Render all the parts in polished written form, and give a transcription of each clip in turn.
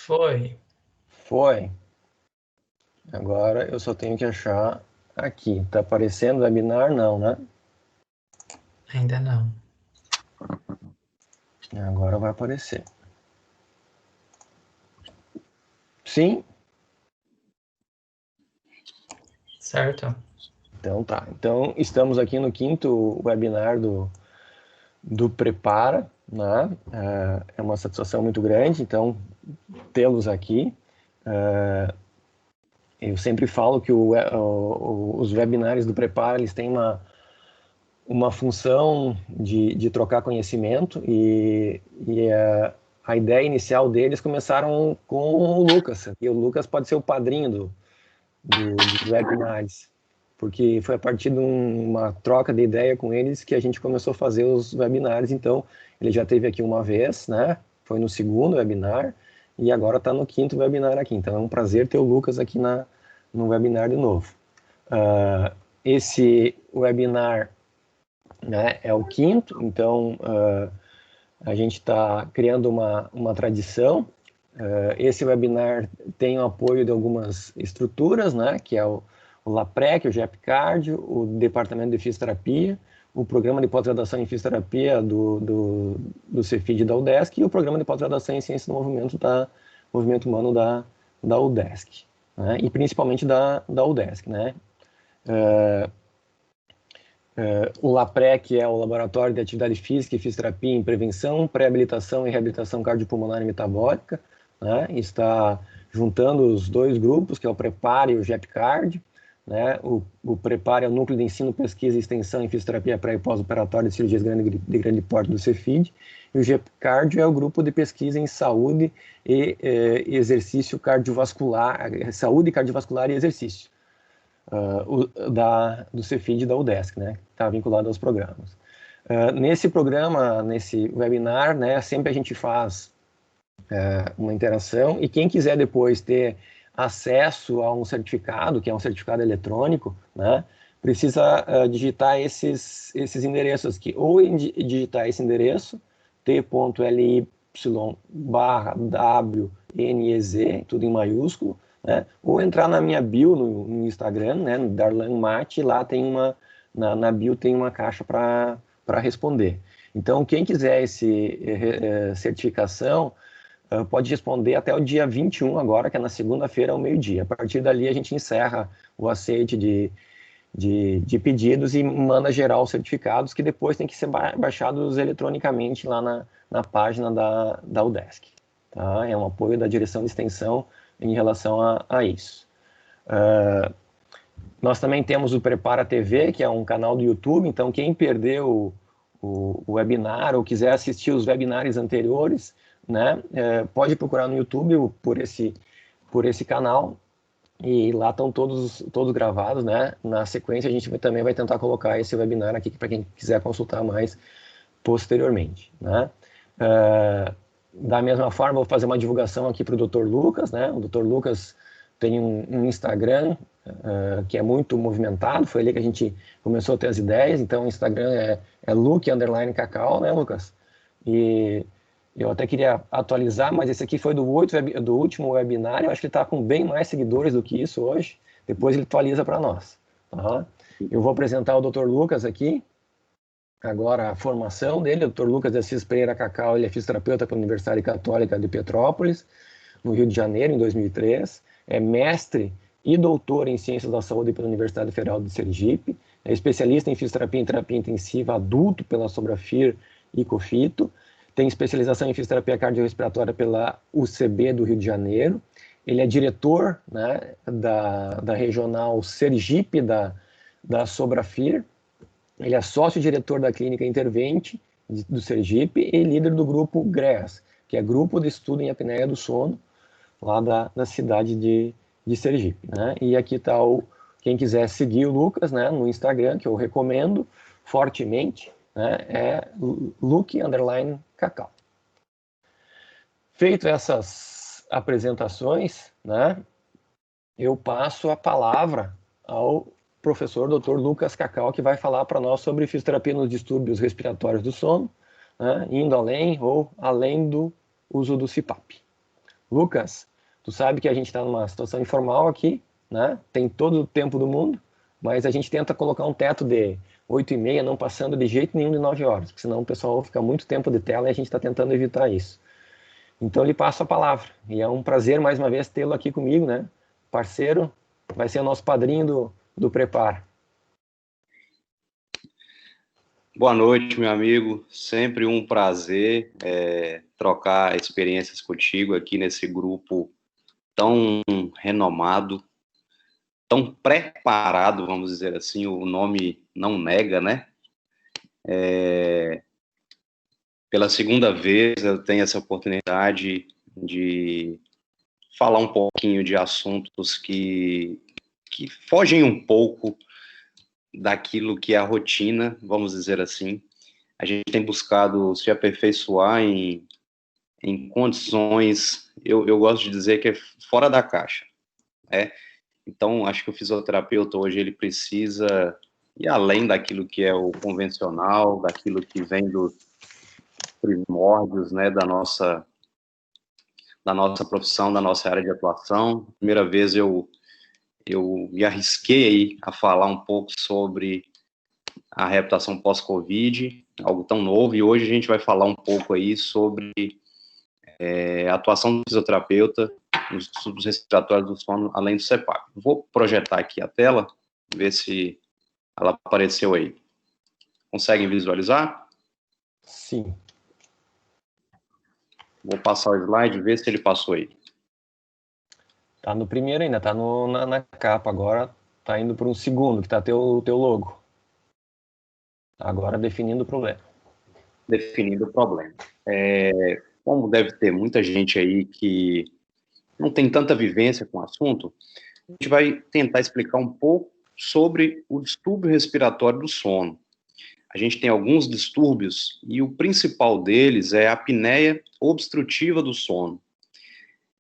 Foi. Foi. Agora eu só tenho que achar aqui. Tá aparecendo o webinar? Não, né? Ainda não. Agora vai aparecer. Sim? Certo? Então tá. Então estamos aqui no 5º webinar do Prepara, né? É uma satisfação muito grande, então, tê-los aqui. Eu sempre falo que os webinários do Prepara, eles têm uma função de trocar conhecimento e a ideia inicial deles começaram com o Lucas, e o Lucas pode ser o padrinho dos webinars, porque foi a partir de uma troca de ideia com eles que a gente começou a fazer os webinars. Então, ele já teve aqui uma vez, né? Foi no 2º webinar e agora está no 5º webinar aqui. Então, é um prazer ter o Lucas aqui no webinar de novo. Esse webinar, né, é o 5º, então a gente está criando uma tradição. Esse webinar tem o apoio de algumas estruturas, né, que é o LAPREC, o GEPCARD, o Departamento de Fisioterapia, o Programa de Pós-Graduação em Fisioterapia do Cefid da UDESC e o Programa de Pós-Graduação em Ciência do Movimento Humano da UDESC, né, e principalmente da UDESC, né. O LAPREC é o Laboratório de Atividade Física e Fisioterapia em Prevenção, Pré-habilitação e Reabilitação Cardiopulmonar e Metabólica, né? Está juntando os dois grupos, que é o Prepare e o GEPCARD, né? O Prepare é o Núcleo de Ensino, Pesquisa e Extensão em Fisioterapia Pré- e Pós-Operatória de Cirurgias de grande porte do Cefid, e o GEPCARD é o Grupo de Pesquisa em Saúde e Exercício Cardiovascular, Saúde Cardiovascular e Exercício, do Cefid e da UDESC, né? Está vinculado aos programas. Nesse programa, nesse webinar, né, sempre a gente faz uma interação, e quem quiser depois ter acesso a um certificado, que é um certificado eletrônico, né, precisa digitar esses endereços aqui, ou digitar esse endereço, t.ly/WNEZ, tudo em maiúsculo, né, ou entrar na minha bio no Instagram, né, Darlan Mate, lá tem na bio tem uma caixa para responder. Então, quem quiser esse certificação, pode responder até o dia 21 agora, que é na segunda-feira ao meio-dia. A partir dali a gente encerra o aceite de pedidos e manda gerar os certificados, que depois tem que ser baixados eletronicamente lá na página da UDESC. Tá? É um apoio da direção de extensão em relação a isso. Nós também temos o Prepara TV, que é um canal do YouTube, então quem perdeu o webinar ou quiser assistir os webinars anteriores, né, pode procurar no YouTube por esse canal, e lá estão todos gravados, né? Na sequência a gente também vai tentar colocar esse webinar aqui para quem quiser consultar mais posteriormente, né? Da mesma forma, vou fazer uma divulgação aqui para o Dr. Lucas, né? O Dr. Lucas tem um Instagram que é muito movimentado, foi ali que a gente começou a ter as ideias, então o Instagram é Luke_Cacau, né, Lucas? E eu até queria atualizar, mas esse aqui foi do último webinar, eu acho que ele está com bem mais seguidores do que isso hoje, depois ele atualiza para nós. Tá? Eu vou apresentar o Dr. Lucas aqui, agora a formação dele, o Dr. Lucas de Assis Pereira Cacau, ele é fisioterapeuta pela Universidade Católica de Petrópolis, no Rio de Janeiro, em 2003, é mestre e doutor em Ciências da Saúde pela Universidade Federal de Sergipe, é especialista em fisioterapia e terapia intensiva adulto pela Sobrafir e Cofito, tem especialização em fisioterapia cardiorrespiratória pela UCB do Rio de Janeiro, ele é diretor, né, da regional Sergipe da Sobrafir, ele é sócio-diretor da Clínica Intervente do Sergipe e líder do grupo GRES, que é Grupo de Estudo em Apneia do Sono, lá da cidade de Sergipe, né? E aqui está quem quiser seguir o Lucas, né, no Instagram, que eu recomendo fortemente, né, é Luke_Cacau. Feito essas apresentações, né, eu passo a palavra ao professor Dr. Lucas Cacau, que vai falar para nós sobre fisioterapia nos distúrbios respiratórios do sono, né, indo além ou além do uso do CPAP. Lucas, tu sabe que a gente está numa situação informal aqui, né? Tem todo o tempo do mundo, mas a gente tenta colocar um teto de 8h30, não passando de jeito nenhum de 9 horas, porque senão o pessoal fica muito tempo de tela e a gente está tentando evitar isso. Então, lhe passo a palavra. E é um prazer, mais uma vez, tê-lo aqui comigo, né? Parceiro, vai ser o nosso padrinho do Prepar. Boa noite, meu amigo. Sempre um prazer trocar experiências contigo aqui nesse grupo tão renomado, tão preparado, vamos dizer assim, o nome não nega, né? Pela segunda vez eu tenho essa oportunidade de falar um pouquinho de assuntos que fogem um pouco daquilo que é a rotina, vamos dizer assim. A gente tem buscado se aperfeiçoar em condições, eu gosto de dizer que é fora da caixa, né? Então, acho que o fisioterapeuta hoje, ele precisa ir além daquilo que é o convencional, daquilo que vem dos primórdios, né, da nossa profissão, da nossa área de atuação. Primeira vez eu me arrisquei aí a falar um pouco sobre a reabilitação pós-Covid, algo tão novo, e hoje a gente vai falar um pouco aí sobre a atuação do fisioterapeuta nos distúrbios respiratórios do sono, além do CPAP. Vou projetar aqui a tela, ver se ela apareceu aí. Conseguem visualizar? Sim. Vou passar o slide, ver se ele passou aí. Tá no primeiro ainda, tá na capa. Agora tá indo para um segundo, que tá teu logo. Agora definindo o problema. Definindo o problema. Como deve ter muita gente aí que não tem tanta vivência com o assunto, a gente vai tentar explicar um pouco sobre o distúrbio respiratório do sono. A gente tem alguns distúrbios e o principal deles é a apneia obstrutiva do sono.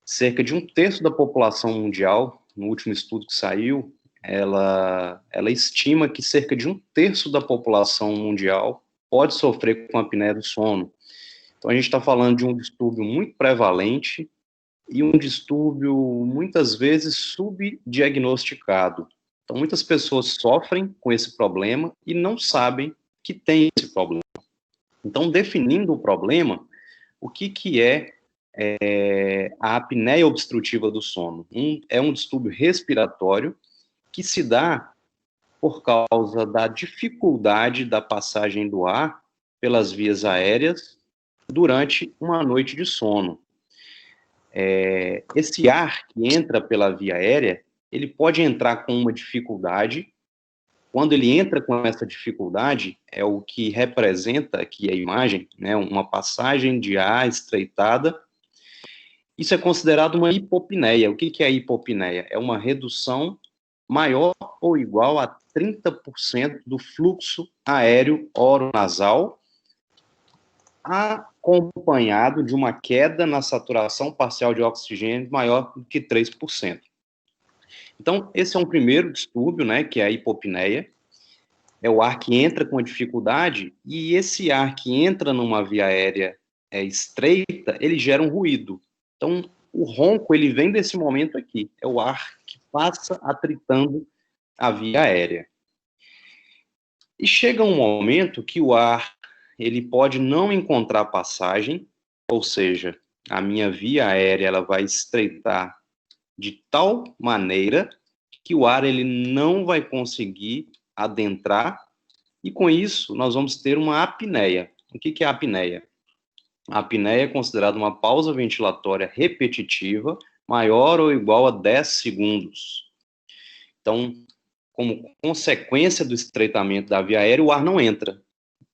Cerca de 1/3 da população mundial, no último estudo que saiu, ela estima que cerca de 1/3 da população mundial pode sofrer com a apneia do sono. Então a gente está falando de um distúrbio muito prevalente e um distúrbio muitas vezes subdiagnosticado. Então muitas pessoas sofrem com esse problema e não sabem que tem esse problema. Então, definindo o problema, o que é a apneia obstrutiva do sono? É um distúrbio respiratório que se dá por causa da dificuldade da passagem do ar pelas vias aéreas durante uma noite de sono. Esse ar que entra pela via aérea, ele pode entrar com uma dificuldade. Quando ele entra com essa dificuldade, é o que representa aqui a imagem, né, uma passagem de ar estreitada. Isso é considerado uma hipopneia. O que é a hipopneia? É uma redução maior ou igual a 30% do fluxo aéreo oronasal, acompanhado de uma queda na saturação parcial de oxigênio maior do que 3%. Então, esse é um primeiro distúrbio, né, que é a hipopneia. É o ar que entra com dificuldade, e esse ar que entra numa via aérea estreita, ele gera um ruído. Então, o ronco, ele vem desse momento aqui. É o ar que passa atritando a via aérea. E chega um momento que o ar, ele pode não encontrar passagem, ou seja, a minha via aérea, ela vai estreitar de tal maneira que o ar, ele não vai conseguir adentrar, e com isso nós vamos ter uma apneia. O que é a apneia? A apneia é considerada uma pausa ventilatória repetitiva maior ou igual a 10 segundos. Então, como consequência do estreitamento da via aérea, o ar não entra.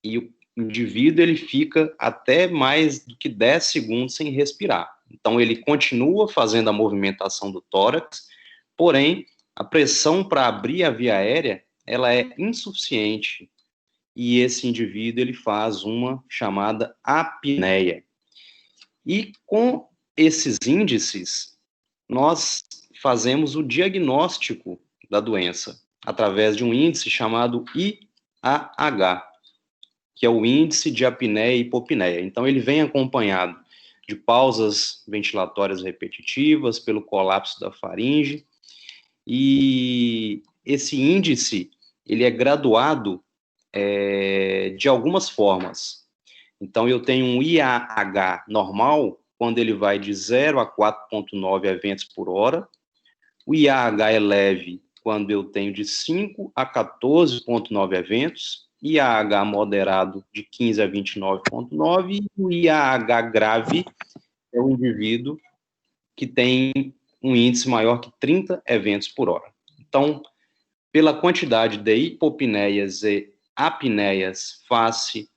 E o indivíduo, ele fica até mais do que 10 segundos sem respirar. Então, ele continua fazendo a movimentação do tórax, porém, a pressão para abrir a via aérea, ela é insuficiente. E esse indivíduo, ele faz uma chamada apneia. E com esses índices, nós fazemos o diagnóstico da doença através de um índice chamado IAH, que é o índice de apneia e hipopneia. Então, ele vem acompanhado de pausas ventilatórias repetitivas, pelo colapso da faringe, e esse índice, ele é graduado de algumas formas. Então, eu tenho um IAH normal, quando ele vai de 0 a 4,9 eventos por hora. O IAH é leve, quando eu tenho de 5 a 14,9 eventos. IAH moderado, de 15 a 29,9. E o IAH grave é o indivíduo que tem um índice maior que 30 eventos por hora. Então, pela quantidade de hipopneias e apneias face,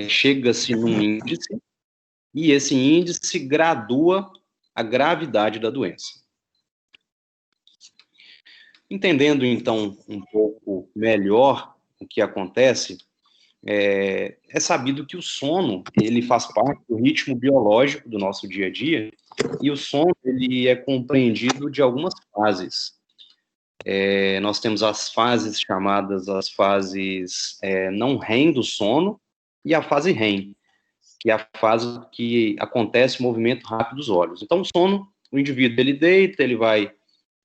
chega-se num índice, e esse índice gradua a gravidade da doença. Entendendo, então, um pouco melhor o que acontece, é sabido que o sono, ele faz parte do ritmo biológico do nosso dia a dia, e o sono, ele é compreendido de algumas fases. Nós temos as fases chamadas as fases não REM do sono e a fase REM, que é a fase que acontece o movimento rápido dos olhos. Então, o sono, o indivíduo, ele deita, ele vai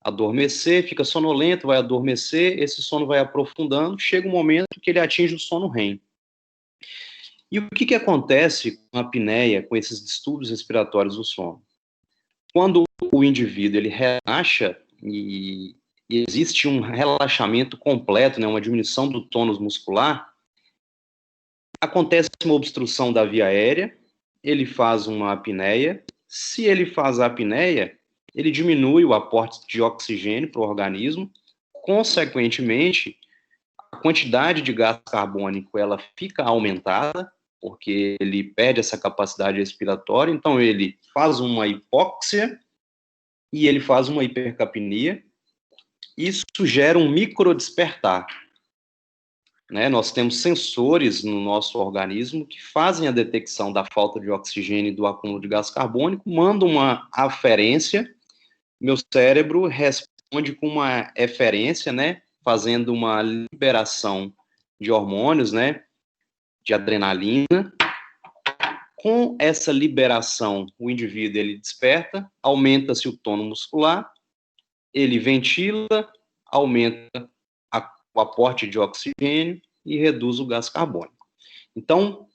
adormecer, fica sonolento, vai adormecer, esse sono vai aprofundando, chega um momento que ele atinge o sono REM. E o que acontece com a apneia, com esses distúrbios respiratórios do sono? Quando o indivíduo, ele relaxa e existe um relaxamento completo, né, uma diminuição do tônus muscular, acontece uma obstrução da via aérea, ele faz uma apneia. Se ele faz a apneia, ele diminui o aporte de oxigênio para o organismo, consequentemente, a quantidade de gás carbônico ela fica aumentada, porque ele perde essa capacidade respiratória, então ele faz uma hipóxia e ele faz uma hipercapnia. Isso gera um microdespertar. Né? Nós temos sensores no nosso organismo que fazem a detecção da falta de oxigênio e do acúmulo de gás carbônico, mandam uma aferência, meu cérebro responde com uma eferência, né? Fazendo uma liberação de hormônios, né? De adrenalina. Com essa liberação, o indivíduo ele desperta, aumenta-se o tônus muscular, ele ventila, aumenta o aporte de oxigênio e reduz o gás carbônico. Então,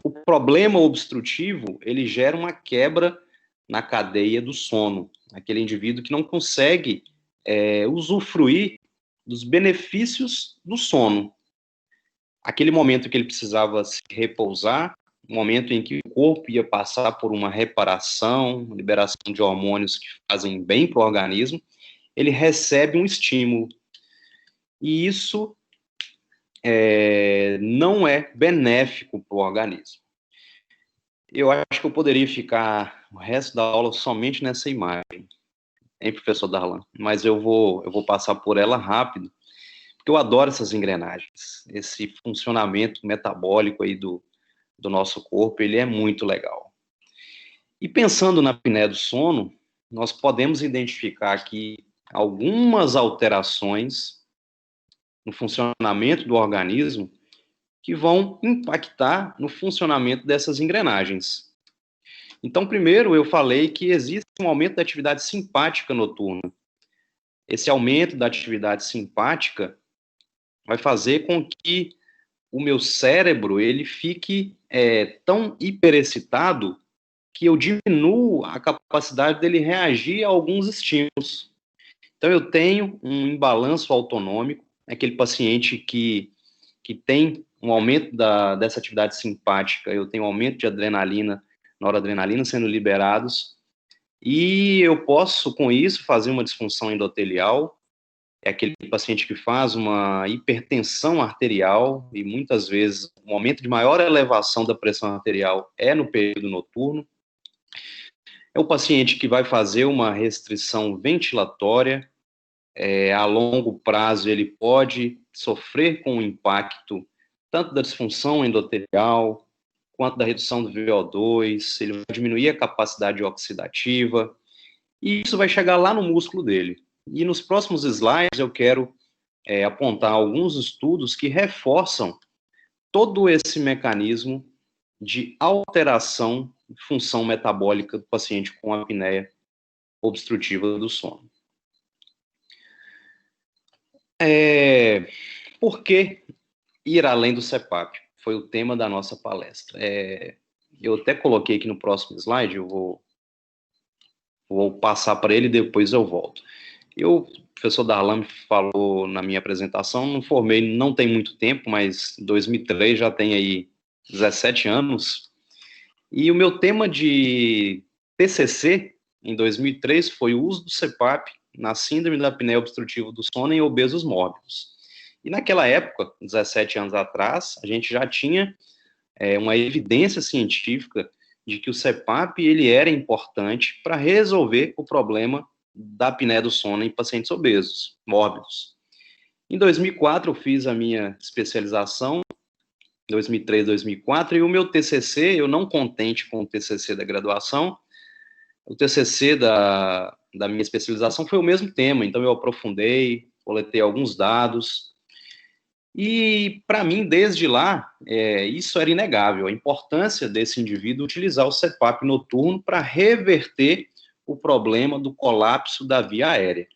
o problema obstrutivo, ele gera uma quebra na cadeia do sono. Aquele indivíduo que não consegue usufruir dos benefícios do sono. Aquele momento que ele precisava se repousar, um momento em que o corpo ia passar por uma reparação, uma liberação de hormônios que fazem bem para o organismo, ele recebe um estímulo. E isso não é benéfico para o organismo. Eu acho que eu poderia ficar o resto da aula somente nessa imagem, hein, professor Darlan? Mas eu vou passar por ela rápido, porque eu adoro essas engrenagens. Esse funcionamento metabólico aí do nosso corpo, ele é muito legal. E pensando na apneia do sono, nós podemos identificar aqui algumas alterações no funcionamento do organismo que vão impactar no funcionamento dessas engrenagens. Então, primeiro, eu falei que existe um aumento da atividade simpática noturna. Esse aumento da atividade simpática vai fazer com que o meu cérebro ele fique tão hiperexcitado que eu diminuo a capacidade dele reagir a alguns estímulos. Então, eu tenho um imbalanço autonômico, aquele paciente que tem um aumento dessa atividade simpática, eu tenho um aumento de adrenalina, noradrenalina sendo liberados, e eu posso, com isso, fazer uma disfunção endotelial, é aquele paciente que faz uma hipertensão arterial, e muitas vezes o momento de maior elevação da pressão arterial é no período noturno. É o paciente que vai fazer uma restrição ventilatória, a longo prazo ele pode sofrer com o impacto tanto da disfunção endotelial, quanto da redução do VO2, ele vai diminuir a capacidade oxidativa, e isso vai chegar lá no músculo dele. E nos próximos slides eu quero apontar alguns estudos que reforçam todo esse mecanismo de alteração função metabólica do paciente com apneia obstrutiva do sono. Por que ir além do CPAP? Foi o tema da nossa palestra. Eu até coloquei aqui no próximo slide, eu vou passar para ele e depois eu volto. O professor Darlan falou na minha apresentação, não formei, não tem muito tempo, mas em 2003 já tem aí 17 anos. E o meu tema de TCC, em 2003, foi o uso do CPAP na síndrome da apneia obstrutiva do sono em obesos mórbidos. E naquela época, 17 anos atrás, a gente já tinha uma evidência científica de que o CPAP ele era importante para resolver o problema da apneia do sono em pacientes obesos, mórbidos. Em 2004, eu fiz a minha especialização, 2003, 2004, e o meu TCC, eu não contente com o TCC da graduação, o TCC da minha especialização foi o mesmo tema, então eu aprofundei, coletei alguns dados, e para mim, desde lá, isso era inegável, a importância desse indivíduo utilizar o CPAP noturno para reverter o problema do colapso da via aérea.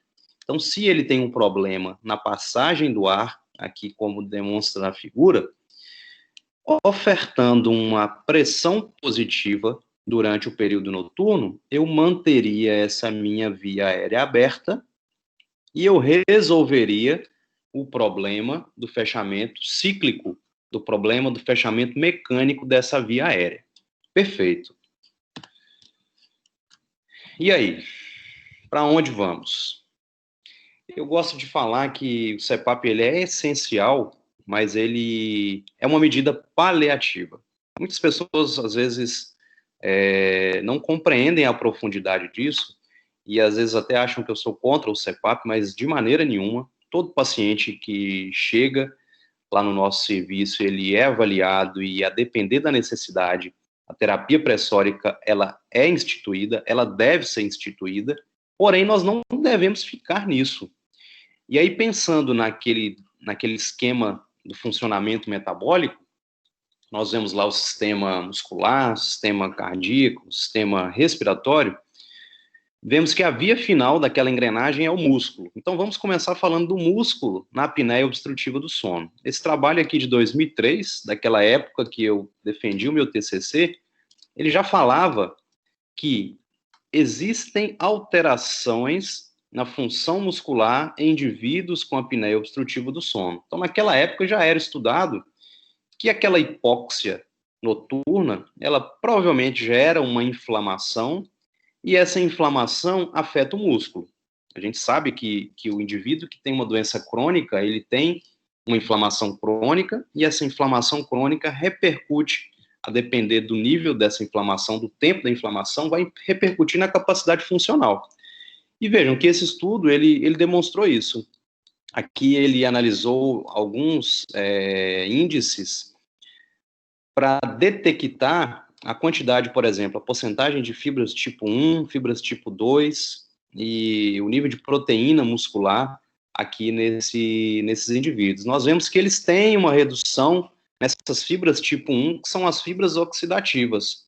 Então, se ele tem um problema na passagem do ar, aqui como demonstra na figura, ofertando uma pressão positiva durante o período noturno, eu manteria essa minha via aérea aberta e eu resolveria o problema do fechamento cíclico, do problema do fechamento mecânico dessa via aérea. Perfeito. E aí? Para onde vamos? Eu gosto de falar que o CPAP ele é essencial, mas ele é uma medida paliativa. Muitas pessoas, às vezes, não compreendem a profundidade disso, e às vezes até acham que eu sou contra o CPAP, mas de maneira nenhuma. Todo paciente que chega lá no nosso serviço, ele é avaliado e, a depender da necessidade, a terapia pressórica, ela é instituída, ela deve ser instituída, porém, nós não devemos ficar nisso. E aí, pensando naquele esquema do funcionamento metabólico, nós vemos lá o sistema muscular, o sistema cardíaco, o sistema respiratório, vemos que a via final daquela engrenagem é o músculo. Então, vamos começar falando do músculo na apneia obstrutiva do sono. Esse trabalho aqui de 2003, daquela época que eu defendi o meu TCC, ele já falava que existem alterações na função muscular em indivíduos com apneia obstrutiva do sono. Então, naquela época já era estudado que aquela hipóxia noturna, ela provavelmente gera uma inflamação, e essa inflamação afeta o músculo. A gente sabe que o indivíduo que tem uma doença crônica, ele tem uma inflamação crônica, e essa inflamação crônica repercute, a depender do nível dessa inflamação, do tempo da inflamação, vai repercutir na capacidade funcional. E vejam que esse estudo, ele demonstrou isso. Aqui ele analisou alguns índices para detectar a quantidade, por exemplo, a porcentagem de fibras tipo 1, fibras tipo 2 e o nível de proteína muscular aqui nesses indivíduos. Nós vemos que eles têm uma redução nessas fibras tipo 1, que são as fibras oxidativas,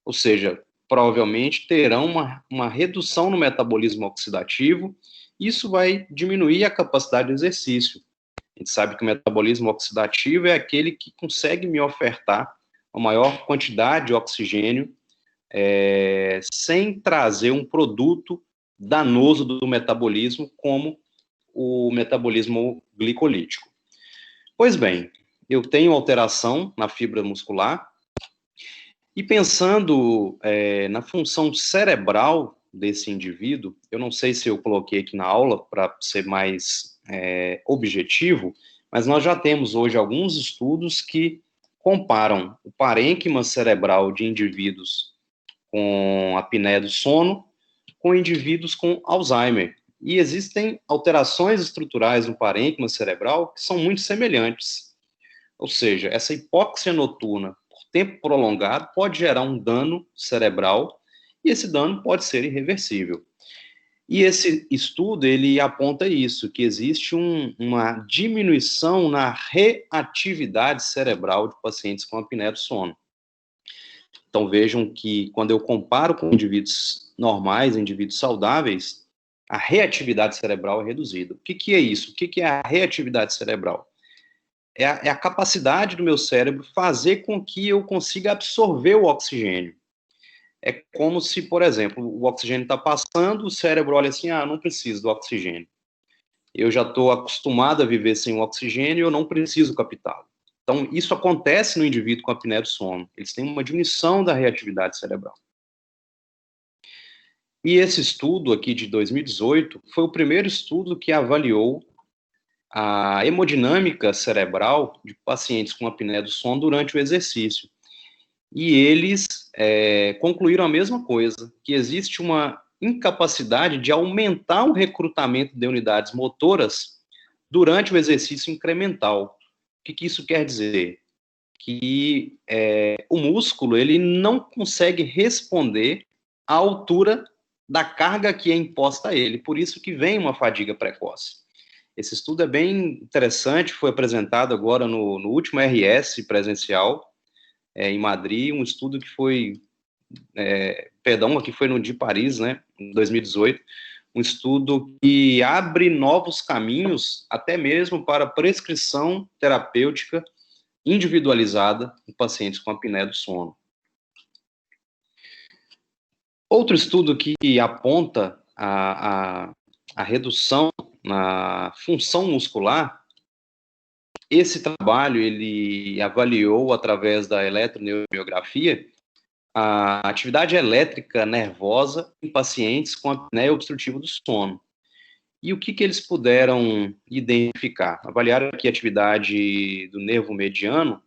ou seja, provavelmente terão uma redução no metabolismo oxidativo, isso vai diminuir a capacidade de exercício. A gente sabe que o metabolismo oxidativo é aquele que consegue me ofertar uma maior quantidade de oxigênio sem trazer um produto danoso do metabolismo, como o metabolismo glicolítico. Pois bem, eu tenho alteração na fibra muscular, e pensando na função cerebral desse indivíduo, eu não sei se eu coloquei aqui na aula para ser mais objetivo, mas nós já temos hoje alguns estudos que comparam o parênquima cerebral de indivíduos com apneia do sono com indivíduos com Alzheimer. E existem alterações estruturais no parênquima cerebral que são muito semelhantes. Ou seja, essa hipóxia noturna por tempo prolongado pode gerar um dano cerebral e esse dano pode ser irreversível. E esse estudo, ele aponta isso, que existe uma diminuição na reatividade cerebral de pacientes com apneia do sono. Então, vejam que quando eu comparo com indivíduos normais, indivíduos saudáveis, a reatividade cerebral é reduzida. O que é isso? O que é a reatividade cerebral? É a capacidade do meu cérebro fazer com que eu consiga absorver o oxigênio. É como se, por exemplo, o oxigênio está passando, o cérebro olha assim, não preciso do oxigênio. Eu já estou acostumado a viver sem o oxigênio, eu não preciso captá-lo. Então, isso acontece no indivíduo com apneia do sono. Eles têm uma diminuição da reatividade cerebral. E esse estudo aqui de 2018 foi o primeiro estudo que avaliou a hemodinâmica cerebral de pacientes com apneia do sono durante o exercício. E eles concluíram a mesma coisa, que existe uma incapacidade de aumentar o recrutamento de unidades motoras durante o exercício incremental. O que isso quer dizer? Que o músculo ele não consegue responder à altura da carga que é imposta a ele, por isso que vem uma fadiga precoce. Esse estudo é bem interessante, foi apresentado agora no último RS presencial, em Madrid, um estudo que foi, que foi no de Paris, né, em 2018, um estudo que abre novos caminhos, até mesmo para prescrição terapêutica individualizada em pacientes com apneia do sono. Outro estudo que aponta a redução na função muscular, esse trabalho ele avaliou através da eletroneuromiografia a atividade elétrica nervosa em pacientes com apneia obstrutiva do sono. E o que eles puderam identificar? Avaliaram aqui a atividade do nervo mediano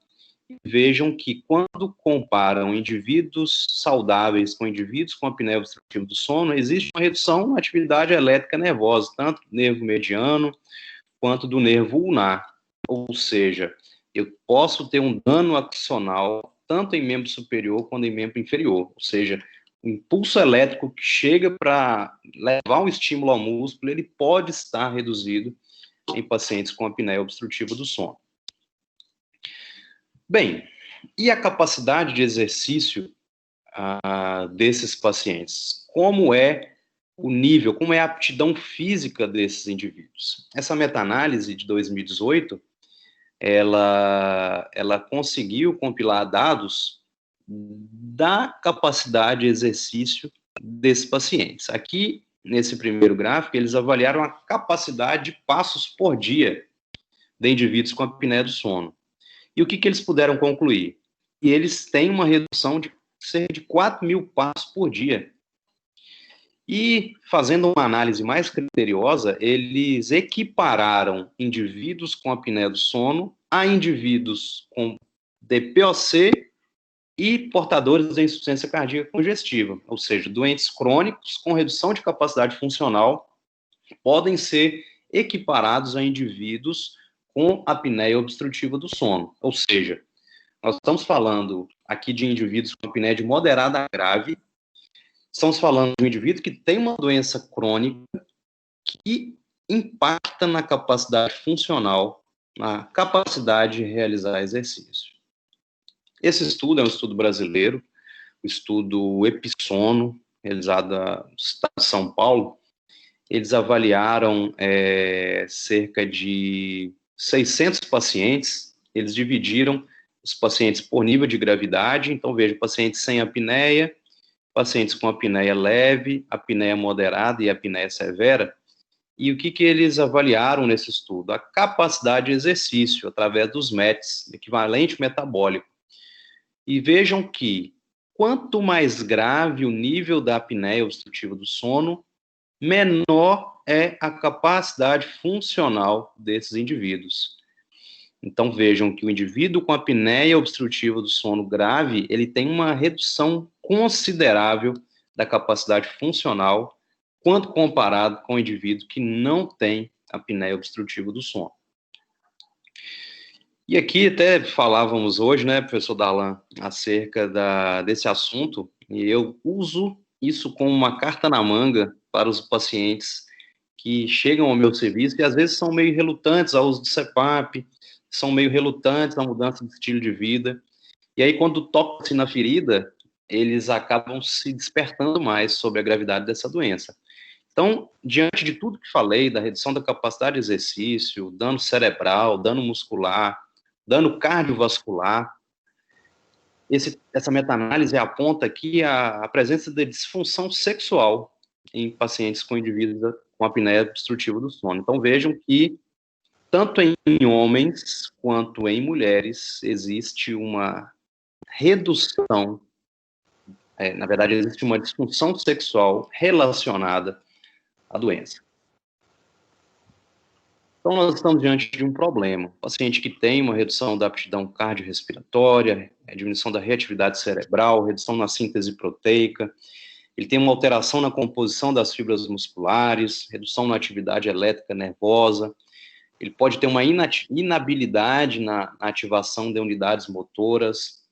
e vejam que quando comparam indivíduos saudáveis com indivíduos com apneia obstrutiva do sono, existe uma redução na atividade elétrica nervosa, tanto do nervo mediano quanto do nervo ulnar. Ou seja, eu posso ter um dano axonal tanto em membro superior quanto em membro inferior. Ou seja, o impulso elétrico que chega para levar um estímulo ao músculo, ele pode estar reduzido em pacientes com apneia obstrutiva do sono. Bem, e a capacidade de exercício desses pacientes? Como é o nível, como é a aptidão física desses indivíduos? Essa meta-análise de 2018, ela conseguiu compilar dados da capacidade de exercício desses pacientes. Aqui, nesse primeiro gráfico, eles avaliaram a capacidade de passos por dia de indivíduos com apneia do sono. E o que eles puderam concluir? E eles têm uma redução de cerca de 4.000 passos por dia. E, fazendo uma análise mais criteriosa, eles equipararam indivíduos com apneia do sono a indivíduos com DPOC e portadores de insuficiência cardíaca congestiva, ou seja, doentes crônicos com redução de capacidade funcional podem ser equiparados a indivíduos com apneia obstrutiva do sono. Ou seja, nós estamos falando aqui de indivíduos com apneia de moderada a grave, estamos falando de um indivíduo que tem uma doença crônica que impacta na capacidade funcional, na capacidade de realizar exercício. Esse estudo é um estudo brasileiro, o estudo Episono, realizado no estado de São Paulo. Eles avaliaram cerca de 600 pacientes, eles dividiram os pacientes por nível de gravidade, então veja, pacientes sem apneia, pacientes com apneia leve, apneia moderada e apneia severa. E o que eles avaliaram nesse estudo? A capacidade de exercício através dos METs, equivalente metabólico. E vejam que quanto mais grave o nível da apneia obstrutiva do sono, menor é a capacidade funcional desses indivíduos. Então vejam que o indivíduo com apneia obstrutiva do sono grave, ele tem uma redução considerável da capacidade funcional quando comparado com o indivíduo que não tem apneia obstrutiva do sono. E aqui até falávamos hoje, né, professor Darlan, acerca desse assunto, e eu uso isso como uma carta na manga para os pacientes que chegam ao meu serviço e às vezes são meio relutantes ao uso do CPAP, são meio relutantes à mudança de estilo de vida. E aí, quando toca-se na ferida, eles acabam se despertando mais sobre a gravidade dessa doença. Então, diante de tudo que falei, da redução da capacidade de exercício, dano cerebral, dano muscular, dano cardiovascular, essa meta-análise aponta aqui a presença de disfunção sexual em pacientes com indivíduos com apneia obstrutiva do sono. Então, vejam que, tanto em homens quanto em mulheres, existe uma redução, na verdade, existe uma disfunção sexual relacionada à doença. Então, nós estamos diante de um problema. O paciente que tem uma redução da aptidão cardiorrespiratória, diminuição da reatividade cerebral, redução na síntese proteica, ele tem uma alteração na composição das fibras musculares, redução na atividade elétrica nervosa, ele pode ter uma inabilidade na ativação de unidades motoras.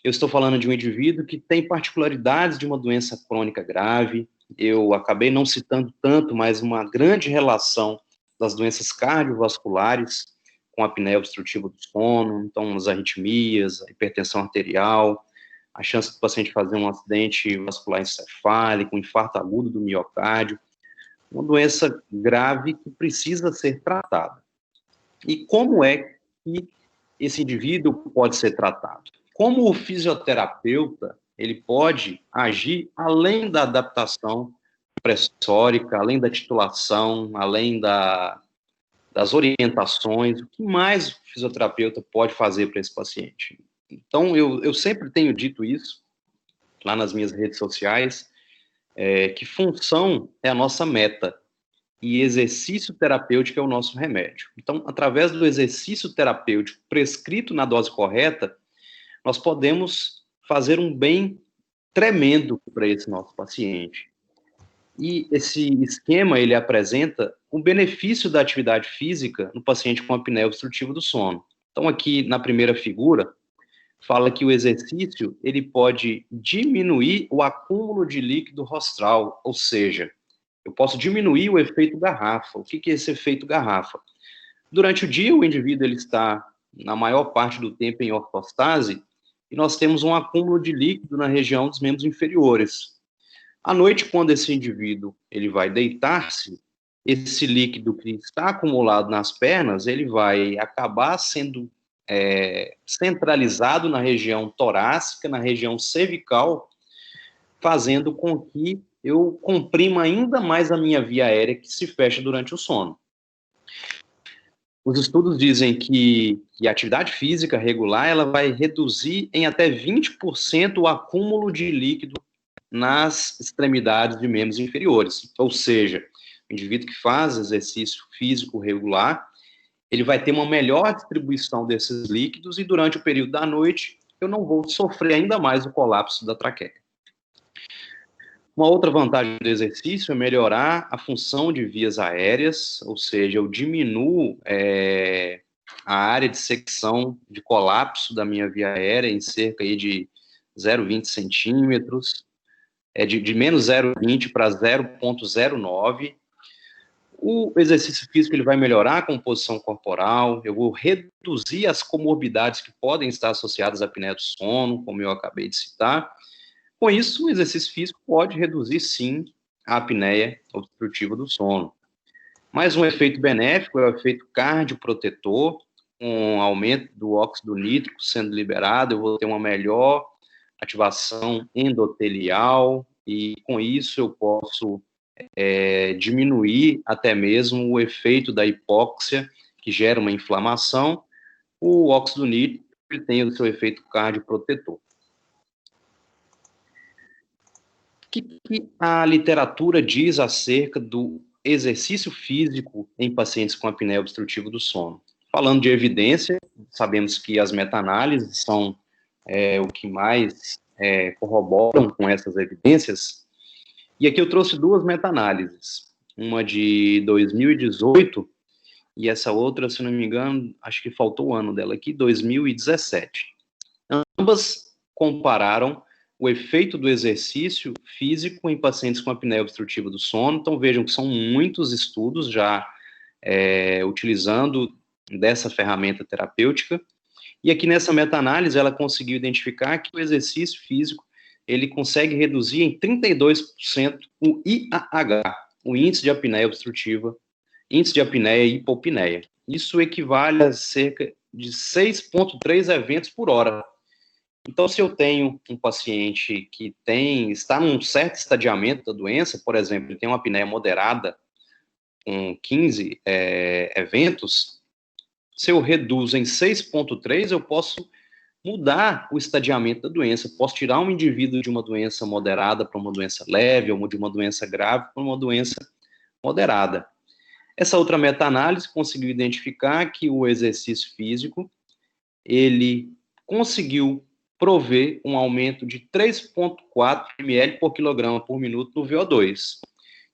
Eu estou falando de um indivíduo que tem particularidades de uma doença crônica grave. Eu acabei não citando tanto, mas uma grande relação das doenças cardiovasculares com a apneia obstrutiva do sono, então as arritmias, a hipertensão arterial, a chance do paciente fazer um acidente vascular encefálico, um infarto agudo do miocárdio, uma doença grave que precisa ser tratada. E como é que esse indivíduo pode ser tratado? Como o fisioterapeuta, ele pode agir além da adaptação pressórica, além da titulação, além das orientações, o que mais o fisioterapeuta pode fazer para esse paciente? Então, eu sempre tenho dito isso, lá nas minhas redes sociais, que função é a nossa meta, e exercício terapêutico é o nosso remédio. Então, através do exercício terapêutico prescrito na dose correta, nós podemos fazer um bem tremendo para esse nosso paciente. E esse esquema, ele apresenta o benefício da atividade física no paciente com apneia obstrutiva do sono. Então, aqui na primeira figura, fala que o exercício, ele pode diminuir o acúmulo de líquido rostral, ou seja, eu posso diminuir o efeito garrafa. O que é esse efeito garrafa? Durante o dia, o indivíduo ele está, na maior parte do tempo, em ortostase, e nós temos um acúmulo de líquido na região dos membros inferiores. À noite, quando esse indivíduo ele vai deitar-se, esse líquido que está acumulado nas pernas, ele vai acabar sendo centralizado na região torácica, na região cervical, fazendo com que eu comprima ainda mais a minha via aérea que se fecha durante o sono. Os estudos dizem que a atividade física regular ela vai reduzir em até 20% o acúmulo de líquido nas extremidades de membros inferiores. Ou seja, o indivíduo que faz exercício físico regular, ele vai ter uma melhor distribuição desses líquidos e durante o período da noite eu não vou sofrer ainda mais o colapso da traqueia. Uma outra vantagem do exercício é melhorar a função de vias aéreas, ou seja, eu diminuo a área de secção de colapso da minha via aérea em cerca aí de 0,20 centímetros, de menos 0,20 para 0,09. O exercício físico ele vai melhorar a composição corporal, eu vou reduzir as comorbidades que podem estar associadas à apneia do sono, como eu acabei de citar. Com isso, o exercício físico pode reduzir, sim, a apneia obstrutiva do sono. Mais um efeito benéfico é o efeito cardioprotetor, com um aumento do óxido nítrico sendo liberado, eu vou ter uma melhor ativação endotelial, e com isso eu posso diminuir até mesmo o efeito da hipóxia, que gera uma inflamação. O óxido nítrico tem o seu efeito cardioprotetor. O que a literatura diz acerca do exercício físico em pacientes com apneia obstrutiva do sono? Falando de evidência, sabemos que as meta-análises são o que mais corroboram com essas evidências. E aqui eu trouxe duas meta-análises, uma de 2018 e essa outra, se não me engano, acho que faltou o ano dela aqui, 2017. Ambas compararam o efeito do exercício físico em pacientes com apneia obstrutiva do sono. Então vejam que são muitos estudos já utilizando dessa ferramenta terapêutica. E aqui nessa meta-análise ela conseguiu identificar que o exercício físico ele consegue reduzir em 32% o IAH, o índice de apneia obstrutiva, índice de apneia e hipopneia. Isso equivale a cerca de 6,3 eventos por hora. Então, se eu tenho um paciente que está num certo estadiamento da doença, por exemplo, ele tem uma apneia moderada, com 15 eventos, se eu reduzo em 6,3, eu posso mudar o estadiamento da doença. Eu posso tirar um indivíduo de uma doença moderada para uma doença leve, ou de uma doença grave para uma doença moderada. Essa outra meta-análise conseguiu identificar que o exercício físico, ele conseguiu prover um aumento de 3,4 ml por quilograma por minuto no VO2.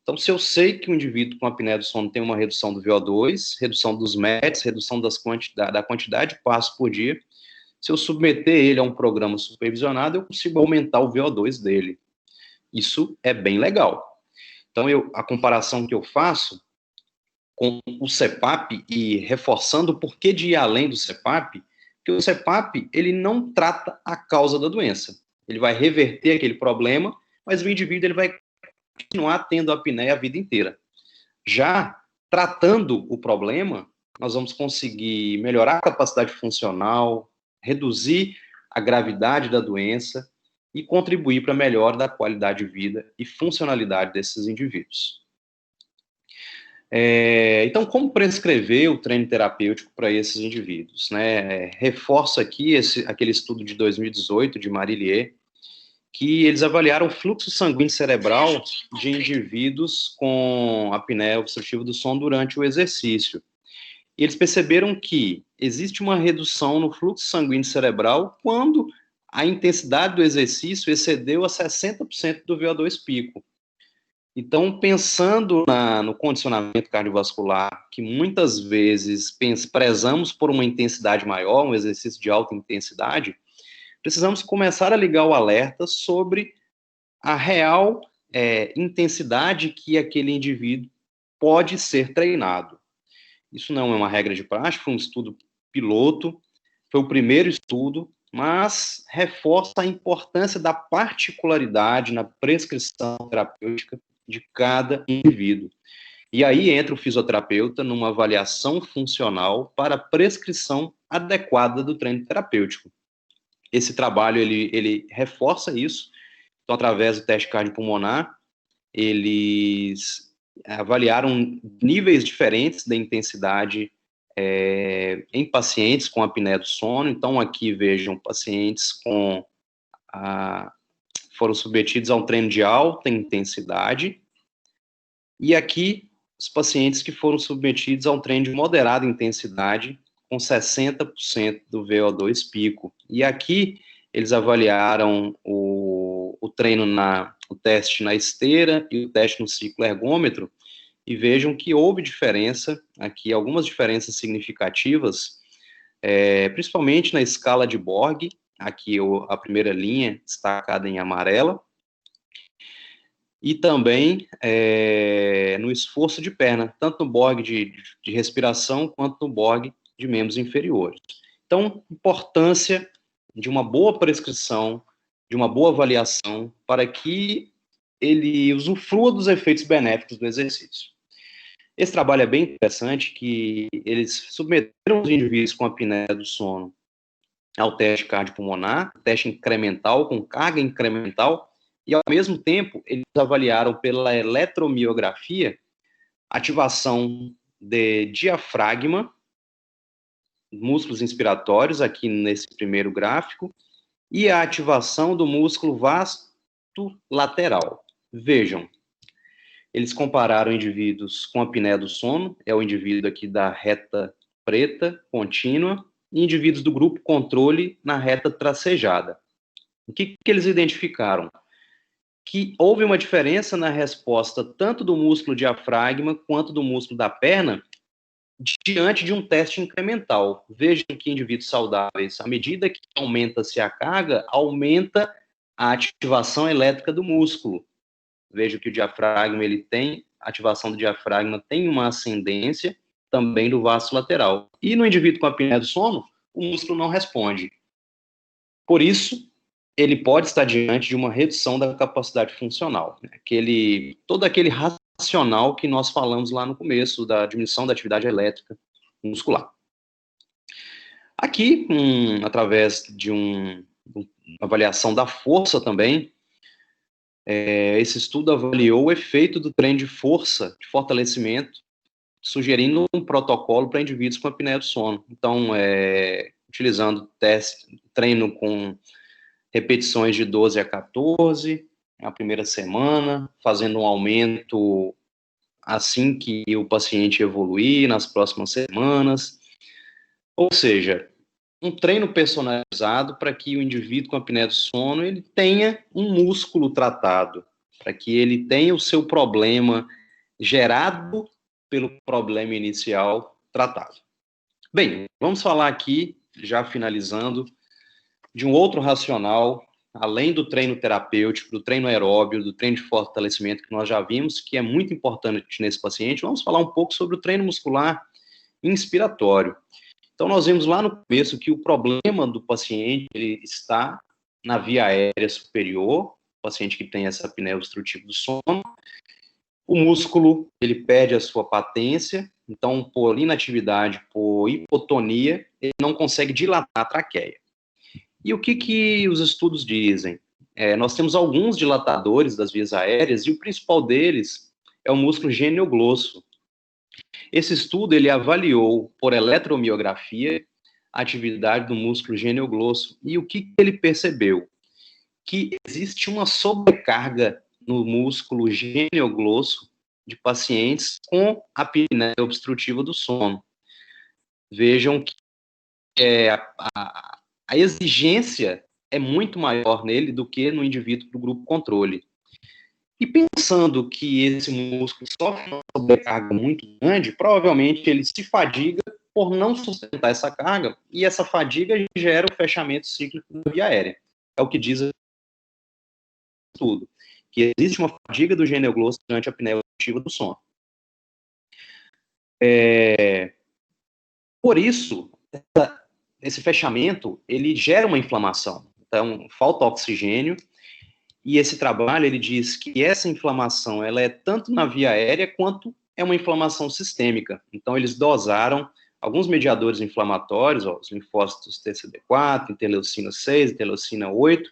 Então, se eu sei que o indivíduo com apneia do sono tem uma redução do VO2, redução dos METs, redução da quantidade de passos por dia, se eu submeter ele a um programa supervisionado, eu consigo aumentar o VO2 dele. Isso é bem legal. Então, a comparação que eu faço com o CPAP, e reforçando o porquê de ir além do CPAP, que o CPAP, ele não trata a causa da doença. Ele vai reverter aquele problema, mas o indivíduo ele vai continuar tendo apneia a vida inteira. Já tratando o problema, nós vamos conseguir melhorar a capacidade funcional, reduzir a gravidade da doença e contribuir para a melhora da qualidade de vida e funcionalidade desses indivíduos. Então, como prescrever o treino terapêutico para esses indivíduos? Né? Reforço aqui aquele estudo de 2018 de Marillier, que eles avaliaram o fluxo sanguíneo cerebral de indivíduos com apneia obstrutiva do sono durante o exercício. E eles perceberam que existe uma redução no fluxo sanguíneo cerebral quando a intensidade do exercício excedeu a 60% do VO2 pico. Então, pensando no condicionamento cardiovascular, que muitas vezes prezamos por uma intensidade maior, um exercício de alta intensidade, precisamos começar a ligar o alerta sobre a real intensidade que aquele indivíduo pode ser treinado. Isso não é uma regra de praxe, foi um estudo piloto, foi o primeiro estudo, mas reforça a importância da particularidade na prescrição terapêutica de cada indivíduo. E aí entra o fisioterapeuta numa avaliação funcional para a prescrição adequada do treino terapêutico. Esse trabalho, ele reforça isso. Então, através do teste cardiopulmonar, eles avaliaram níveis diferentes da intensidade em pacientes com apneia do sono. Então, aqui vejam pacientes foram submetidos a um treino de alta intensidade, e aqui os pacientes que foram submetidos a um treino de moderada intensidade, com 60% do VO2 pico. E aqui eles avaliaram o treino o teste na esteira e o teste no ciclo ergômetro, e vejam que houve diferença, aqui algumas diferenças significativas, principalmente na escala de Borg, aqui a primeira linha destacada em amarela, e também no esforço de perna, tanto no Borg de respiração, quanto no Borg de membros inferiores. Então, importância de uma boa prescrição, de uma boa avaliação, para que ele usufrua dos efeitos benéficos do exercício. Esse trabalho é bem interessante, que eles submeteram os indivíduos com apneia do sono ao teste cardiopulmonar, teste incremental, com carga incremental, e ao mesmo tempo eles avaliaram pela eletromiografia ativação de diafragma, músculos inspiratórios, aqui nesse primeiro gráfico, e a ativação do músculo vasto lateral. Vejam, eles compararam indivíduos com apneia do sono, é o indivíduo aqui da reta preta, contínua, e indivíduos do grupo controle na reta tracejada. O que eles identificaram? Que houve uma diferença na resposta tanto do músculo diafragma quanto do músculo da perna diante de um teste incremental. Vejam que indivíduos saudáveis, à medida que aumenta-se a carga, aumenta a ativação elétrica do músculo. Vejam que o diafragma, a ativação do diafragma tem uma ascendência também do vasto lateral. E no indivíduo com apneia do sono, o músculo não responde. Por isso, ele pode estar diante de uma redução da capacidade funcional, né? Todo aquele racional que nós falamos lá no começo, da diminuição da atividade elétrica muscular. Aqui, através de uma avaliação da força também, esse estudo avaliou o efeito do treino de força, de fortalecimento, sugerindo um protocolo para indivíduos com apneia do sono. Então, utilizando treino com repetições de 12 a 14 na primeira semana, fazendo um aumento assim que o paciente evoluir nas próximas semanas. Ou seja, um treino personalizado para que o indivíduo com apneia do sono ele tenha um músculo tratado, para que ele tenha o seu problema gerado pelo problema inicial tratado. Bem, vamos falar aqui, já finalizando, de um outro racional, além do treino terapêutico, do treino aeróbio, do treino de fortalecimento, que nós já vimos, que é muito importante nesse paciente. Vamos falar um pouco sobre o treino muscular inspiratório. Então, nós vimos lá no começo que o problema do paciente ele está na via aérea superior, o paciente que tem essa apneia obstrutiva do sono. O músculo, ele perde a sua patência, então, por inatividade, por hipotonia, ele não consegue dilatar a traqueia. E o que os estudos dizem? Nós temos alguns dilatadores das vias aéreas, e o principal deles é o músculo genioglosso. Esse estudo, ele avaliou, por eletromiografia, a atividade do músculo genioglosso. E o que ele percebeu? Que existe uma sobrecarga no músculo genioglosso de pacientes com apneia obstrutiva do sono. Vejam que a exigência é muito maior nele do que no indivíduo do grupo controle. E pensando que esse músculo sofre uma sobrecarga muito grande, provavelmente ele se fadiga por não sustentar essa carga, e essa fadiga gera o fechamento cíclico da via aérea. É o que diz o estudo, que existe uma fadiga do genioglosso durante a apneia obstrutiva do sono. Por isso, esse fechamento, ele gera uma inflamação. Então, falta oxigênio, e esse trabalho, ele diz que essa inflamação, ela é tanto na via aérea, quanto é uma inflamação sistêmica. Então, eles dosaram alguns mediadores inflamatórios, os linfócitos TCD4, interleucina 6, interleucina 8,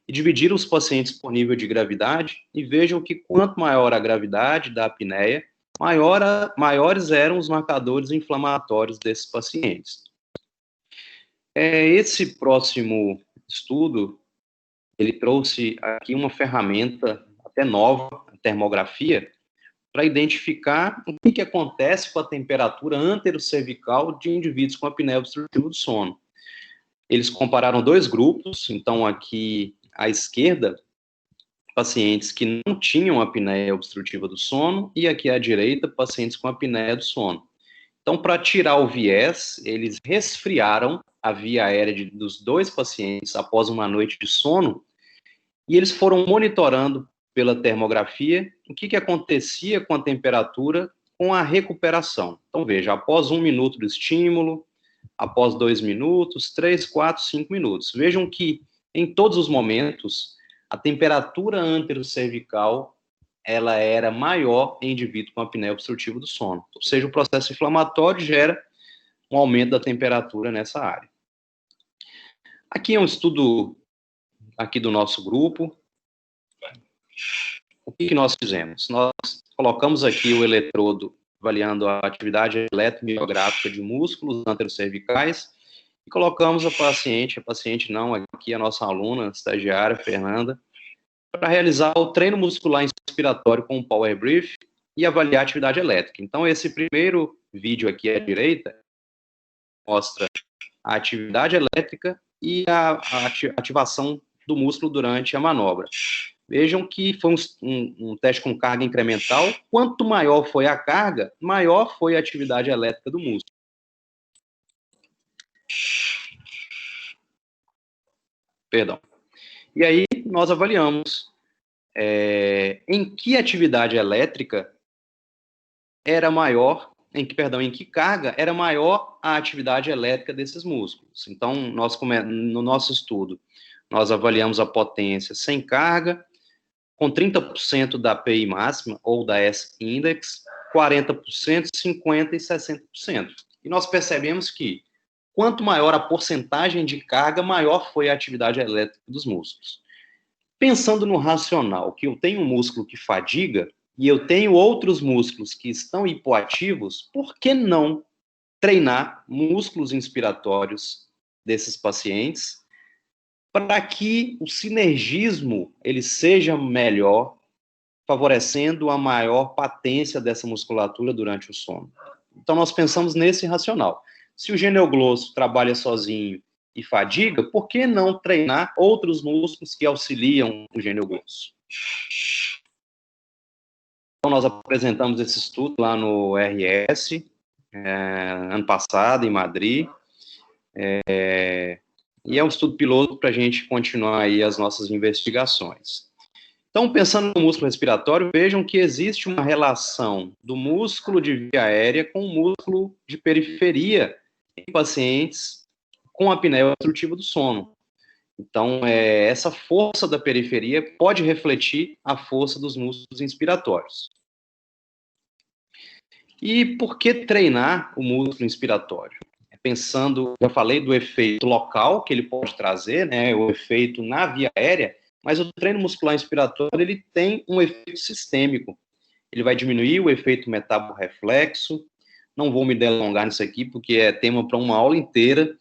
e dividiram os pacientes por nível de gravidade, e vejam que quanto maior a gravidade da apneia, maiores eram os marcadores inflamatórios desses pacientes. Esse próximo estudo, ele trouxe aqui uma ferramenta até nova, a termografia, para identificar o que acontece com a temperatura anterocervical de indivíduos com apneia obstrutiva do sono. Eles compararam dois grupos, então aqui à esquerda, pacientes que não tinham apneia obstrutiva do sono, e aqui à direita, pacientes com apneia do sono. Então, para tirar o viés, eles resfriaram a via aérea dos dois pacientes após uma noite de sono, e eles foram monitorando pela termografia o que acontecia com a temperatura com a recuperação. Então, veja, após 1 minuto do estímulo, após 2 minutos, 3, 4, 5 minutos. Vejam que, em todos os momentos, a temperatura anterocervical ela era maior em indivíduo com apneia obstrutiva do sono. Ou seja, o processo inflamatório gera um aumento da temperatura nessa área. Aqui é um estudo aqui do nosso grupo. O que nós fizemos? Nós colocamos aqui o eletrodo avaliando a atividade eletromiográfica de músculos anterocervicais e colocamos a paciente não, aqui a nossa aluna, estagiária, Fernanda, para realizar o treino muscular inspiratório com o Power Brief e avaliar a atividade elétrica. Então, esse primeiro vídeo aqui à direita mostra a atividade elétrica e a ativação do músculo durante a manobra. Vejam que foi um teste com carga incremental. Quanto maior foi a carga, maior foi a atividade elétrica do músculo. Perdão. E aí, nós avaliamos em que atividade elétrica era maior, em que carga era maior a atividade elétrica desses músculos. Então, no nosso estudo, nós avaliamos a potência sem carga, com 30% da PI máxima, ou da S-index, 40%, 50% e 60%. E nós percebemos que, quanto maior a porcentagem de carga, maior foi a atividade elétrica dos músculos. Pensando no racional, que eu tenho um músculo que fadiga, e eu tenho outros músculos que estão hipoativos, por que não treinar músculos inspiratórios desses pacientes para que o sinergismo ele seja melhor, favorecendo a maior patência dessa musculatura durante o sono. Então, nós pensamos nesse racional. Se o genioglosso trabalha sozinho e fadiga, por que não treinar outros músculos que auxiliam o genioglosso? Então, nós apresentamos esse estudo lá no RS, ano passado, em Madrid, e é um estudo piloto para a gente continuar aí as nossas investigações. Então, pensando no músculo respiratório, vejam que existe uma relação do músculo de via aérea com o músculo de periferia em pacientes com apneia obstrutiva do sono. Então, essa força da periferia pode refletir a força dos músculos inspiratórios. E por que treinar o músculo inspiratório? Pensando, eu falei do efeito local que ele pode trazer, né, o efeito na via aérea, mas o treino muscular inspiratório, ele tem um efeito sistêmico. Ele vai diminuir o efeito metaborreflexo. Não vou me delongar nisso aqui, porque é tema para uma aula inteira,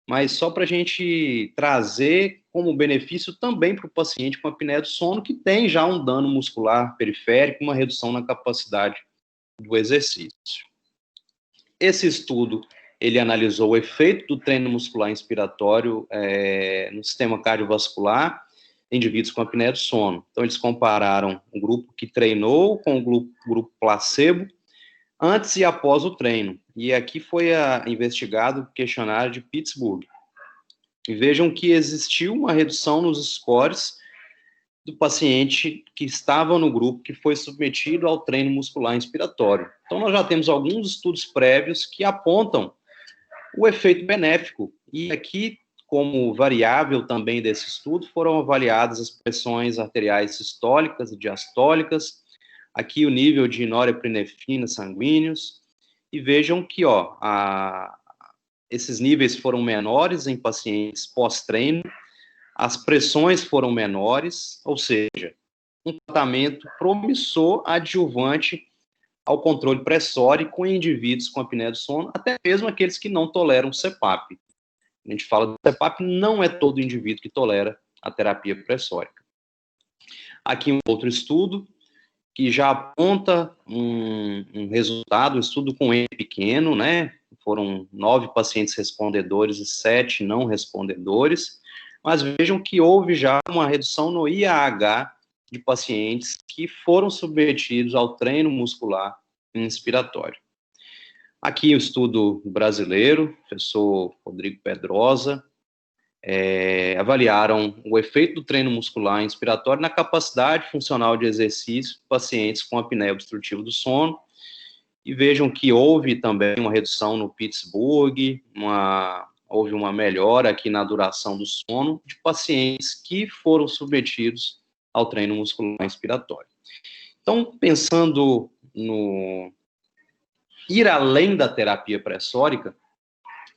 mas só para a gente trazer como benefício também para o paciente com apneia do sono, que tem já um dano muscular periférico, uma redução na capacidade do exercício. Esse estudo, ele analisou o efeito do treino muscular inspiratório no sistema cardiovascular em indivíduos com apneia do sono. Então, eles compararam um grupo que treinou com o grupo placebo antes e após o treino. E aqui foi investigado o questionário de Pittsburgh. E vejam que existiu uma redução nos scores do paciente que estava no grupo que foi submetido ao treino muscular inspiratório. Então, nós já temos alguns estudos prévios que apontam o efeito benéfico. E aqui, como variável também desse estudo, foram avaliadas as pressões arteriais sistólicas e diastólicas, aqui o nível de norepinefrina sanguíneos, e vejam que esses níveis foram menores em pacientes pós-treino, as pressões foram menores, ou seja, um tratamento promissor adjuvante ao controle pressórico em indivíduos com apneia do sono, até mesmo aqueles que não toleram CPAP. A gente fala do CPAP, não é todo indivíduo que tolera a terapia pressórica. Aqui um outro estudo, que já aponta um resultado, um estudo com N pequeno, né? Foram 9 pacientes respondedores e 7 não respondedores, mas vejam que houve já uma redução no IAH de pacientes que foram submetidos ao treino muscular inspiratório. Aqui o estudo brasileiro, professor Rodrigo Pedrosa, avaliaram o efeito do treino muscular inspiratório na capacidade funcional de exercício de pacientes com apneia obstrutiva do sono, e vejam que houve também uma redução no Pittsburgh, houve uma melhora aqui na duração do sono de pacientes que foram submetidos ao treino muscular inspiratório. Então, pensando no ir além da terapia pressórica,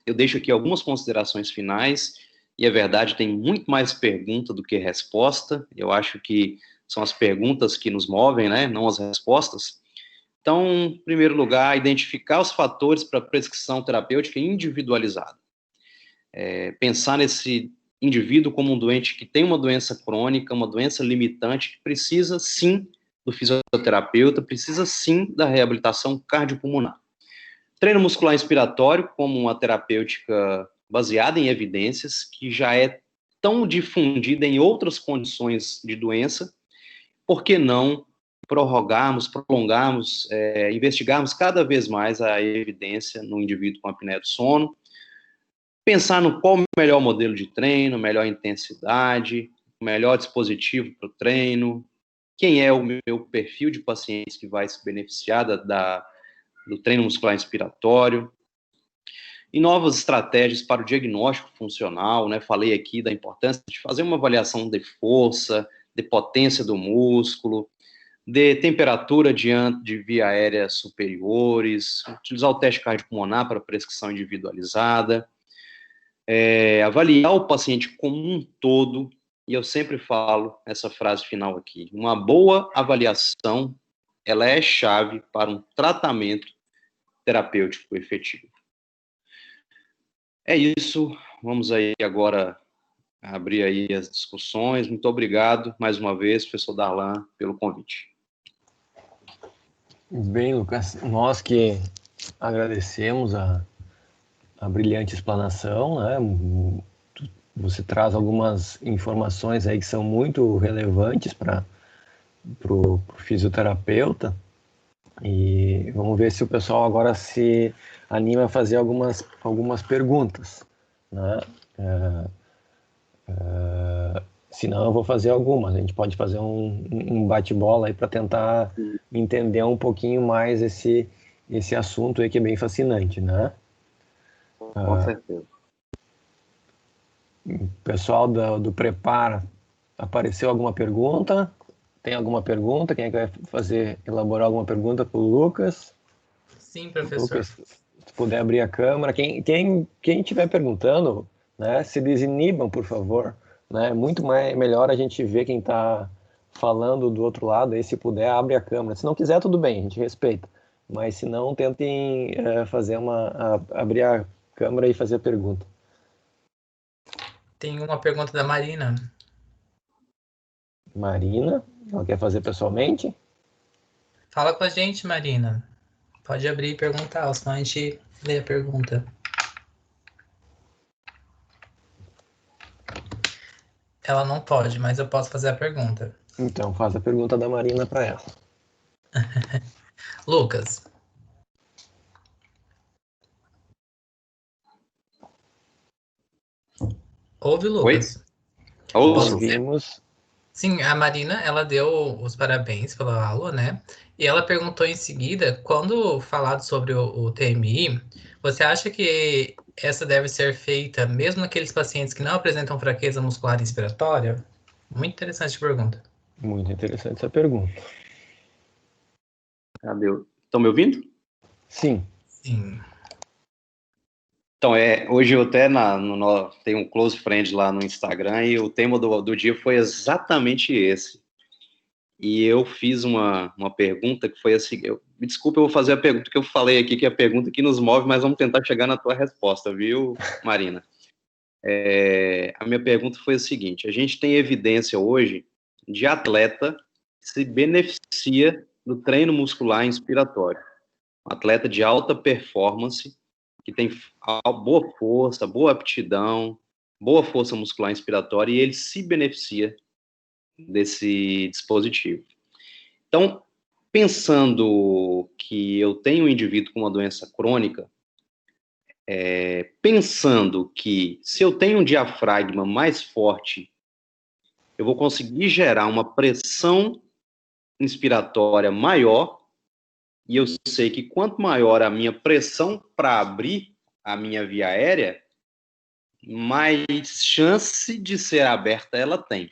eu deixo aqui algumas considerações finais, e é verdade, tem muito mais pergunta do que resposta. Eu acho que são as perguntas que nos movem, né, não as respostas. Então, em primeiro lugar, identificar os fatores para prescrição terapêutica individualizada. Pensar nesse indivíduo como um doente que tem uma doença crônica, uma doença limitante, que precisa sim do fisioterapeuta, precisa sim da reabilitação cardiopulmonar. Treino muscular inspiratório como uma terapêutica baseada em evidências, que já é tão difundida em outras condições de doença, por que não prolongarmos, investigarmos cada vez mais a evidência no indivíduo com apneia do sono, pensar no qual o melhor modelo de treino, melhor intensidade, melhor dispositivo para o treino, quem é o meu perfil de pacientes que vai se beneficiar do treino muscular inspiratório. e novas estratégias para o diagnóstico funcional, né? Falei aqui da importância de fazer uma avaliação de força, de potência do músculo, de temperatura de via aérea superiores, utilizar o teste cardiopulmonar para prescrição individualizada, avaliar o paciente como um todo, e eu sempre falo essa frase final aqui, uma boa avaliação, ela é chave para um tratamento terapêutico efetivo. É isso, vamos aí agora abrir aí as discussões. Muito obrigado mais uma vez, professor Darlan, pelo convite. Bem, Lucas, nós que agradecemos a brilhante explanação, né? Você traz algumas informações aí que são muito relevantes para o fisioterapeuta, e vamos ver se o pessoal agora se anima a fazer algumas perguntas, né? Se não, eu vou fazer algumas. A gente pode fazer um bate-bola aí para tentar entender um pouquinho mais esse assunto aí que é bem fascinante, né? Com certeza. Pessoal do Prepara, apareceu alguma pergunta? Tem alguma pergunta? Quem é que vai elaborar alguma pergunta para o Lucas? Sim, professor. Lucas, se puder abrir a câmera. Quem estiver perguntando, né, se desinibam, por favor. Né? É muito melhor a gente ver quem está falando do outro lado, aí se puder, abre a câmera. Se não quiser, tudo bem, a gente respeita. Mas se não, tentem abrir a câmera e fazer a pergunta. Tem uma pergunta da Marina. Marina, ela quer fazer pessoalmente? Fala com a gente, Marina. Pode abrir e perguntar, senão a gente lê a pergunta. Ela não pode, mas eu posso fazer a pergunta. Então, faz a pergunta da Marina para ela. Lucas. Ouve, Lucas? Oi? Ouço. Ouvimos. Sim, a Marina, ela deu os parabéns pela aula, né? E ela perguntou em seguida, quando falado sobre o TMI, você acha que essa deve ser feita mesmo naqueles pacientes que não apresentam fraqueza muscular inspiratória? Muito interessante a pergunta. Muito interessante essa pergunta. Cadê? Estão me ouvindo? Sim. Sim. Então, hoje eu até tenho um close friend lá no Instagram e o tema do dia foi exatamente esse. E eu fiz uma pergunta que foi assim, me desculpa, eu vou fazer a pergunta que eu falei aqui, que é a pergunta que nos move, mas vamos tentar chegar na tua resposta, viu, Marina? A minha pergunta foi a seguinte, a gente tem evidência hoje de atleta que se beneficia do treino muscular inspiratório. Um atleta de alta performance, que tem boa força, boa aptidão, boa força muscular inspiratória, e ele se beneficia desse dispositivo. Então, pensando que eu tenho um indivíduo com uma doença crônica, pensando que se eu tenho um diafragma mais forte, eu vou conseguir gerar uma pressão inspiratória maior, e eu sei que quanto maior a minha pressão para abrir a minha via aérea, mais chance de ser aberta ela tem.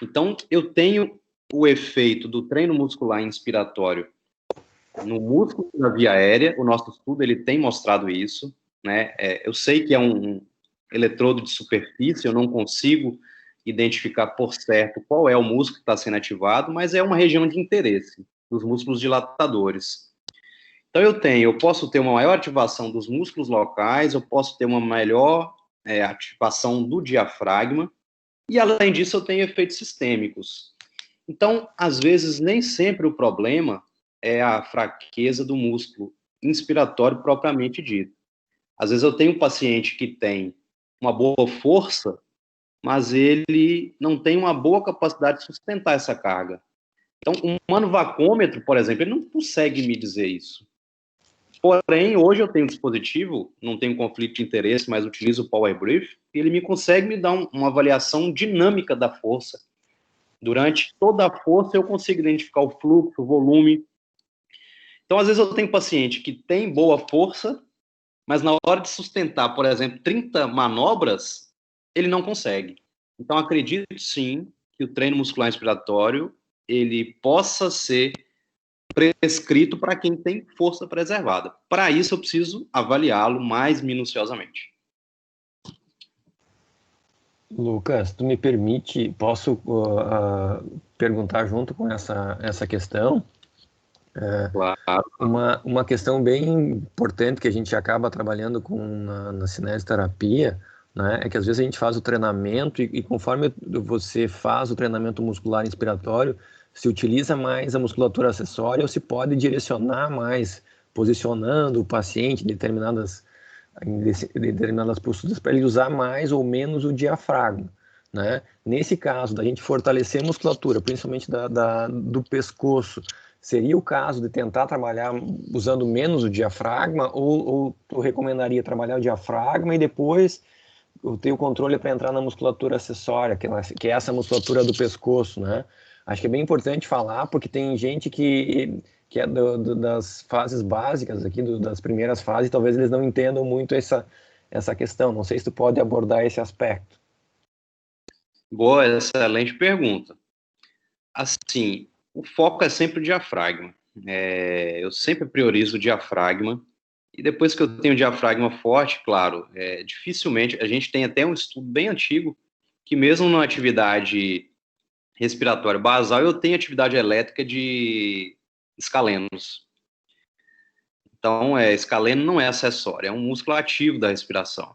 Então, eu tenho o efeito do treino muscular inspiratório no músculo da via aérea, o nosso estudo ele tem mostrado isso, né? Eu sei que é um eletrodo de superfície, eu não consigo identificar por certo qual é o músculo que está sendo ativado, mas é uma região de interesse dos músculos dilatadores. Então eu posso ter uma maior ativação dos músculos locais, eu posso ter uma melhor ativação do diafragma, e além disso eu tenho efeitos sistêmicos. Então, às vezes, nem sempre o problema é a fraqueza do músculo inspiratório propriamente dito. Às vezes eu tenho um paciente que tem uma boa força, mas ele não tem uma boa capacidade de sustentar essa carga. Então, um manovacômetro, por exemplo, ele não consegue me dizer isso. Porém, hoje eu tenho um dispositivo, não tenho conflito de interesse, mas utilizo o Power Brief, e ele consegue me dar uma avaliação dinâmica da força. Durante toda a força, eu consigo identificar o fluxo, o volume. Então, às vezes eu tenho paciente que tem boa força, mas na hora de sustentar, por exemplo, 30 manobras, ele não consegue. Então, acredito sim que o treino muscular inspiratório ele possa ser prescrito para quem tem força preservada. Para isso, eu preciso avaliá-lo mais minuciosamente. Lucas, tu me permite, posso perguntar junto com essa questão? Claro. Uma questão bem importante que a gente acaba trabalhando na cinesioterapia, né, é que às vezes a gente faz o treinamento e conforme você faz o treinamento muscular inspiratório, se utiliza mais a musculatura acessória ou se pode direcionar mais, posicionando o paciente em determinadas posturas para ele usar mais ou menos o diafragma, né? Nesse caso, da gente fortalecer a musculatura, principalmente do pescoço, seria o caso de tentar trabalhar usando menos o diafragma ou tu recomendaria trabalhar o diafragma e depois ter o controle para entrar na musculatura acessória, que é essa musculatura do pescoço, né? Acho que é bem importante falar, porque tem gente que é das fases básicas aqui, das primeiras fases, talvez eles não entendam muito essa questão. Não sei se tu pode abordar esse aspecto. Boa, excelente pergunta. Assim, o foco é sempre o diafragma. Eu sempre priorizo o diafragma. E depois que eu tenho o diafragma forte, claro, dificilmente, a gente tem até um estudo bem antigo, que mesmo numa atividade respiratória basal, eu tenho atividade elétrica de escalenos. Então, escaleno não é acessório, é um músculo ativo da respiração.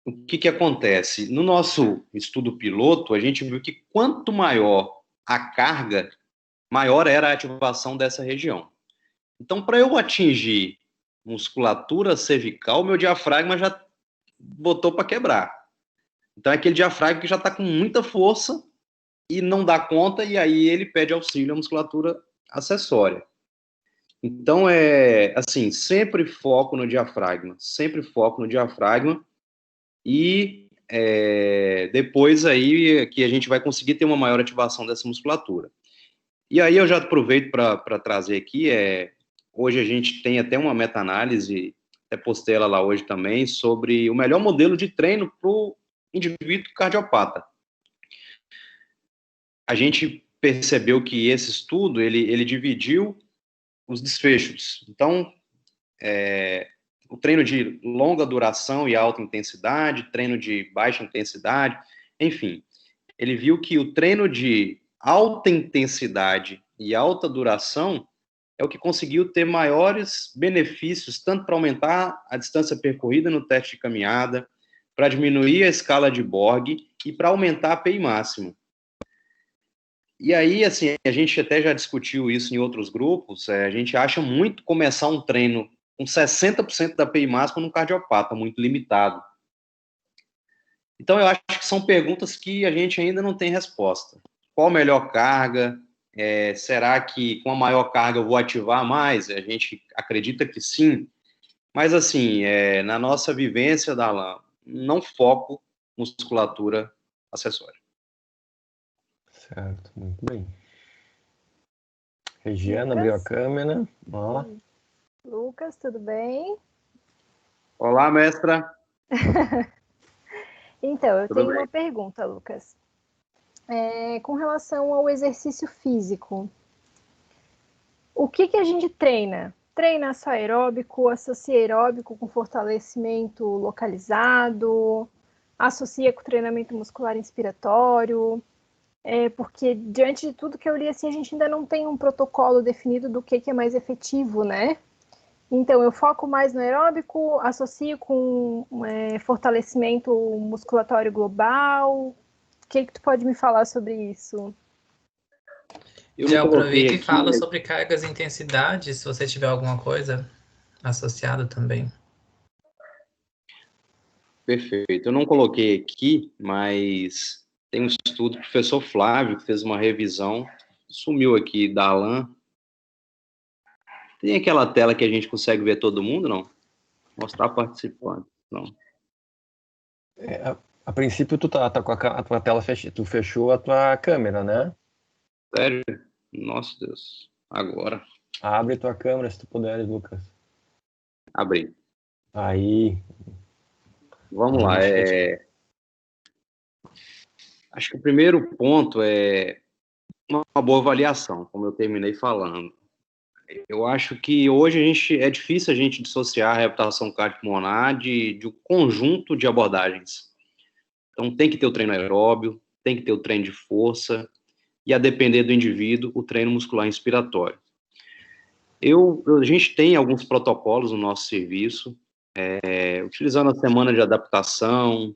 O que acontece? No nosso estudo piloto, a gente viu que quanto maior a carga, maior era a ativação dessa região. Então, para eu atingir musculatura cervical, meu diafragma já botou para quebrar. Então, é aquele diafragma que já está com muita força e não dá conta, e aí ele pede auxílio à musculatura acessória. Então, assim, sempre foco no diafragma, e depois aí que a gente vai conseguir ter uma maior ativação dessa musculatura. E aí eu já aproveito para trazer aqui, hoje a gente tem até uma meta-análise, até postei ela lá hoje também, sobre o melhor modelo de treino para o indivíduo cardiopata. A gente percebeu que esse estudo, ele dividiu os desfechos. Então, o treino de longa duração e alta intensidade, treino de baixa intensidade, enfim, ele viu que o treino de alta intensidade e alta duração é o que conseguiu ter maiores benefícios, tanto para aumentar a distância percorrida no teste de caminhada, para diminuir a escala de Borg e para aumentar a PI máximo. E aí, assim, a gente até já discutiu isso em outros grupos, a gente acha muito começar um treino com 60% da PI máxima num cardiopata, muito limitado. Então, eu acho que são perguntas que a gente ainda não tem resposta. Qual a melhor carga? Será que com a maior carga eu vou ativar mais? A gente acredita que sim. Mas, assim, na nossa vivência, Darlan, não foco musculatura acessória. Certo, muito bem. Regiana abriu a câmera. Ó. Lucas, tudo bem? Olá, mestra. Então, eu Tudo tenho bem? uma pergunta, Lucas. Com relação ao exercício físico, o que a gente treina? Treina só aeróbico, associa aeróbico com fortalecimento localizado, associa com treinamento muscular inspiratório? Porque diante de tudo que eu li, assim, a gente ainda não tem um protocolo definido do que é mais efetivo, né? Então, eu foco mais no aeróbico, associo com fortalecimento musculatório global. O que tu pode me falar sobre isso? Já aproveita e fala sobre cargas e intensidades, se você tiver alguma coisa associada também. Perfeito. Eu não coloquei aqui, mas tem um estudo do professor Flávio, que fez uma revisão, sumiu aqui da Alan. Tem aquela tela que a gente consegue ver todo mundo, não? Mostrar participante, não. A princípio tu tá com a tua tela fechada, tu fechou a tua câmera, né? Sério? Nossa Deus. Agora. Abre tua câmera se tu puderes, Lucas. Abri. Aí. Vamos lá. Acho que o primeiro ponto é uma boa avaliação, como eu terminei falando. Eu acho que hoje é difícil a gente dissociar a reabilitação cardiopulmonar de um conjunto de abordagens. Então, tem que ter o treino aeróbio, tem que ter o treino de força, e a depender do indivíduo, o treino muscular inspiratório. A gente tem alguns protocolos no nosso serviço, utilizando a semana de adaptação,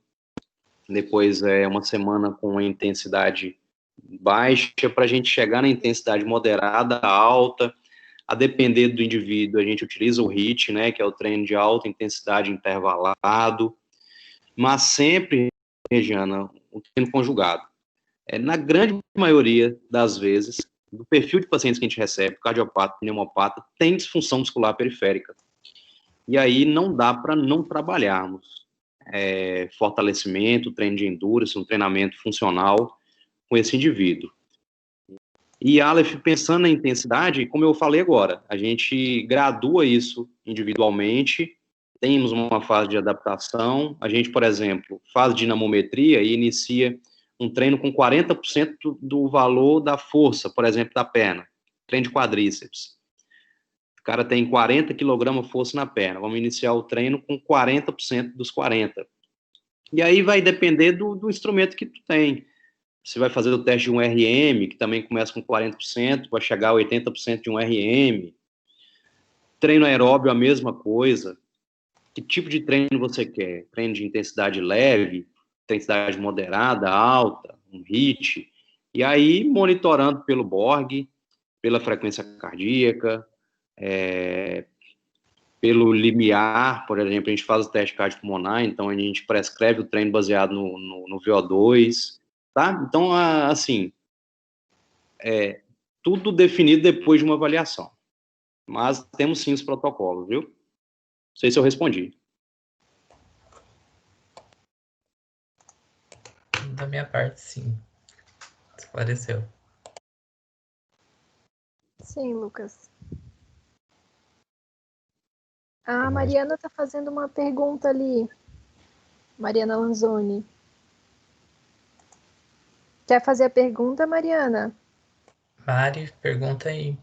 depois uma semana com uma intensidade baixa, para a gente chegar na intensidade moderada, alta. A depender do indivíduo, a gente utiliza o HIIT, né, que é o treino de alta intensidade intervalado, mas sempre, Regiana, o treino conjugado. Na grande maioria das vezes, do perfil de pacientes que a gente recebe, cardiopata, pneumopata, tem disfunção muscular periférica. E aí não dá para não trabalharmos fortalecimento, treino de endurance, um treinamento funcional com esse indivíduo. E Aleph, pensando na intensidade, como eu falei agora, a gente gradua isso individualmente, temos uma fase de adaptação, a gente, por exemplo, faz dinamometria e inicia um treino com 40% do valor da força, por exemplo, da perna, treino de quadríceps. O cara tem 40 kg força na perna, vamos iniciar o treino com 40% dos 40. E aí vai depender do instrumento que tu tem. Você vai fazer o teste de um RM, que também começa com 40%, vai chegar a 80% de um RM. Treino aeróbio, a mesma coisa. Que tipo de treino você quer? Treino de intensidade leve, intensidade moderada, alta, um HIIT. E aí, monitorando pelo Borg, pela frequência cardíaca, pelo limiar, por exemplo, a gente faz o teste cardiopulmonar, então a gente prescreve o treino baseado no VO2, tá? Então, assim, tudo definido depois de uma avaliação. Mas temos sim os protocolos, viu? Não sei se eu respondi. Da minha parte, sim. Esclareceu. Sim, Lucas. A Mariana está fazendo uma pergunta ali. Mariana Lanzoni. Quer fazer a pergunta, Mariana? Mari, pergunta aí.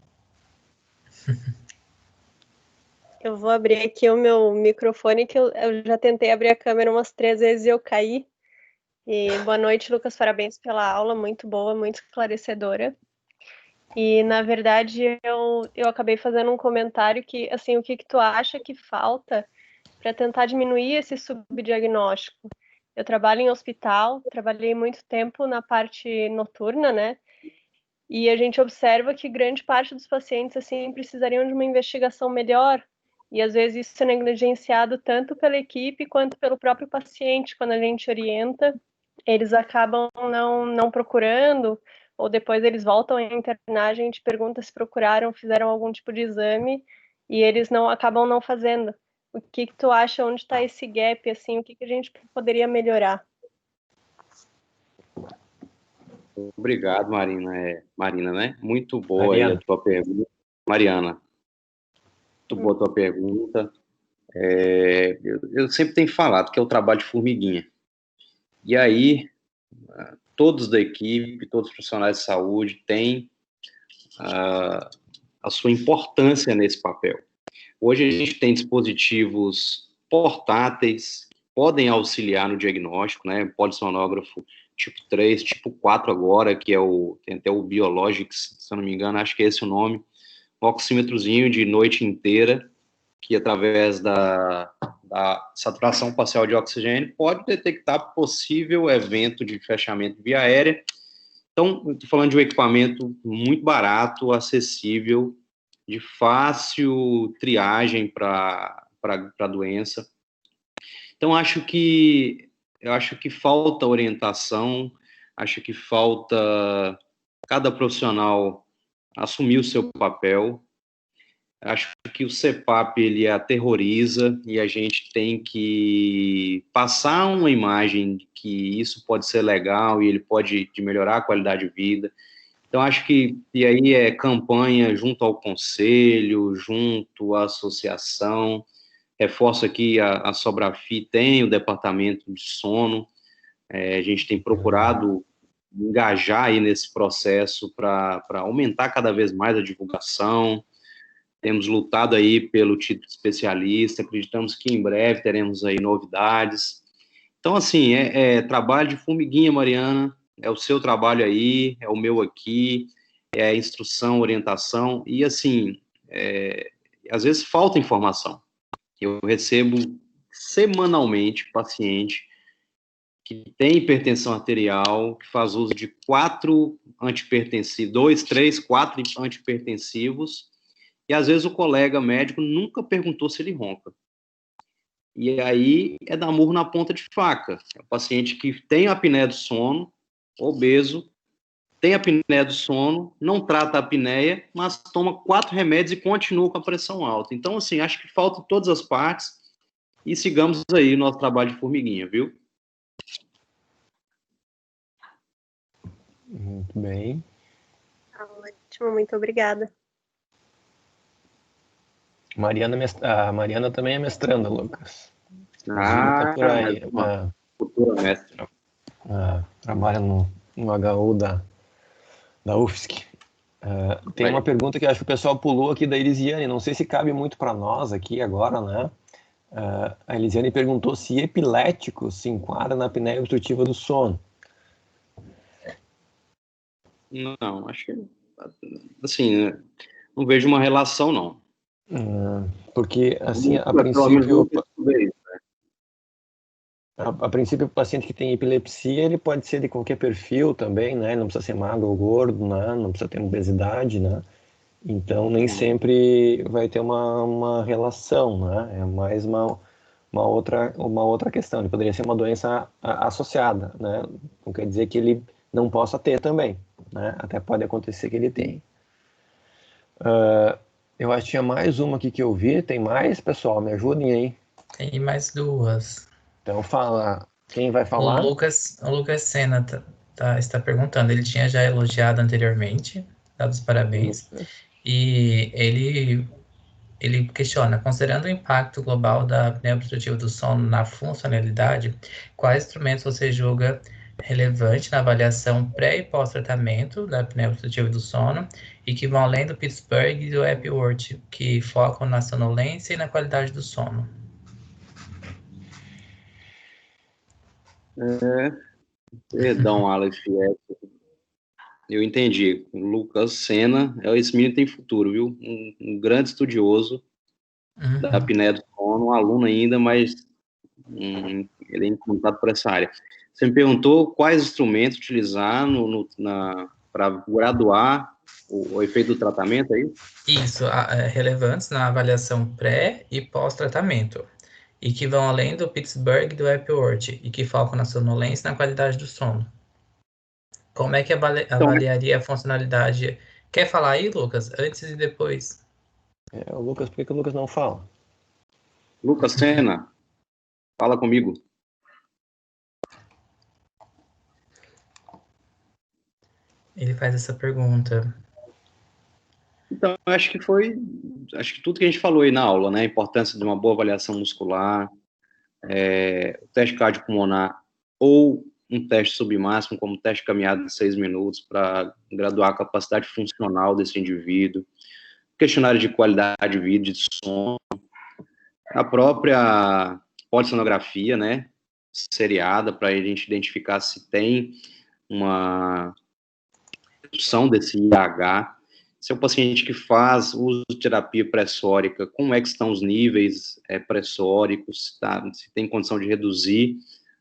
Eu vou abrir aqui o meu microfone, que eu já tentei abrir a câmera umas 3 vezes e eu caí. E boa noite, Lucas, parabéns pela aula, muito boa, muito esclarecedora. E, na verdade, eu acabei fazendo um comentário que, assim, o que tu acha que falta para tentar diminuir esse subdiagnóstico? Eu trabalho em hospital, trabalhei muito tempo na parte noturna, né? E a gente observa que grande parte dos pacientes, assim, precisariam de uma investigação melhor. E, às vezes, isso é negligenciado tanto pela equipe quanto pelo próprio paciente. Quando a gente orienta, eles acabam não procurando, ou depois eles voltam a internar, a gente pergunta se procuraram, fizeram algum tipo de exame, e eles acabam não fazendo. O que tu acha, onde está esse gap, assim, o que a gente poderia melhorar? Obrigado, Marina. Marina, né? Muito boa aí a tua pergunta. Mariana, muito boa a tua pergunta. Eu sempre tenho falado que é o trabalho de formiguinha. E aí, todos da equipe, todos os profissionais de saúde têm a sua importância nesse papel. Hoje a gente tem dispositivos portáteis, podem auxiliar no diagnóstico, né? Polissonógrafo tipo 3, tipo 4 agora, que tem até o Biologics, se eu não me engano, acho que é esse o nome, um oxímetrozinho de noite inteira, que através da saturação parcial de oxigênio pode detectar possível evento de fechamento via aérea. Então, eu estou falando de um equipamento muito barato, acessível, de fácil triagem para a doença. Então, eu acho que falta orientação, acho que falta cada profissional assumir o seu papel. Acho que o CPAP, ele aterroriza e a gente tem que passar uma imagem de que isso pode ser legal e ele pode melhorar a qualidade de vida. Então, acho que, e aí campanha junto ao conselho, junto à associação, Reforço aqui, a Sobrafi tem o departamento de sono, a gente tem procurado engajar aí nesse processo para aumentar cada vez mais a divulgação. Temos lutado aí pelo título de especialista, acreditamos que em breve teremos aí novidades. Então, assim, trabalho de formiguinha, Mariana, é o seu trabalho aí, é o meu aqui, é a instrução, orientação, e assim, às vezes falta informação. Eu recebo semanalmente paciente que tem hipertensão arterial, que faz uso de 4 antihipertensivos, 2, 3, 4 antihipertensivos, e às vezes o colega médico nunca perguntou se ele ronca. E aí é dar murro na ponta de faca. É o paciente que tem apneia do sono, obeso, tem apneia do sono, não trata a apneia, mas toma 4 remédios e continua com a pressão alta. Então, assim, acho que falta todas as partes e sigamos aí o nosso trabalho de formiguinha, viu? Muito bem. Ótimo, muito obrigada. A Mariana também é mestranda, Lucas. Ah, por aí. futura mestre. Trabalha no HU da UFSC. Tem uma pergunta que acho que o pessoal pulou aqui da Elisiane, não sei se cabe muito para nós aqui agora, né? A Elisiane perguntou se epilético se enquadra na apneia obstrutiva do sono. Não, acho que, assim, não vejo uma relação, não. Porque, assim, a princípio, o paciente que tem epilepsia, ele pode ser de qualquer perfil também, né? Não precisa ser magro ou gordo, né? Não precisa ter obesidade, né? Então, nem sempre vai ter uma relação, né? É mais uma outra questão. Ele poderia ser uma doença associada, né? Não quer dizer que ele não possa ter também, né? Até pode acontecer que ele tenha. Eu acho que tinha mais uma aqui que eu vi. Tem mais, pessoal? Me ajudem aí. Tem mais 2. Então fala. Quem vai falar? O Lucas Sena está perguntando. Ele tinha já elogiado anteriormente, dado os parabéns. E ele questiona, considerando o impacto global da apneia obstrutiva do sono na funcionalidade, quais instrumentos você julga relevante na avaliação pré e pós-tratamento da apneia obstrutiva do sono e que vão além do Pittsburgh e do Epworth, que focam na sonolência e na qualidade do sono? Perdão, Alex, eu entendi. O Lucas Sena, esse menino tem futuro, viu? Um grande estudioso da apneia do sono, um aluno ainda, mas ele é encantado por essa área. Você me perguntou quais instrumentos utilizar para graduar o efeito do tratamento, é isso? Isso, relevantes na avaliação pré e pós-tratamento, e que vão além do Pittsburgh e do Epworth, e que focam na sonolência e na qualidade do sono. Como é que avaliaria a funcionalidade? Quer falar aí, Lucas? Antes e depois? O Lucas, por que o Lucas não fala? Lucas Sena, fala comigo. Ele faz essa pergunta. Então, acho que tudo que a gente falou aí na aula, né? A importância de uma boa avaliação muscular, o teste cardiopulmonar ou um teste submáximo, como teste de caminhada de 6 minutos, para graduar a capacidade funcional desse indivíduo, questionário de qualidade de vida, de sono, a própria polissonografia, né? Seriada, para a gente identificar se tem uma redução desse IH. Se é um paciente que faz uso de terapia pressórica, como é que estão os níveis pressóricos, se tem condição de reduzir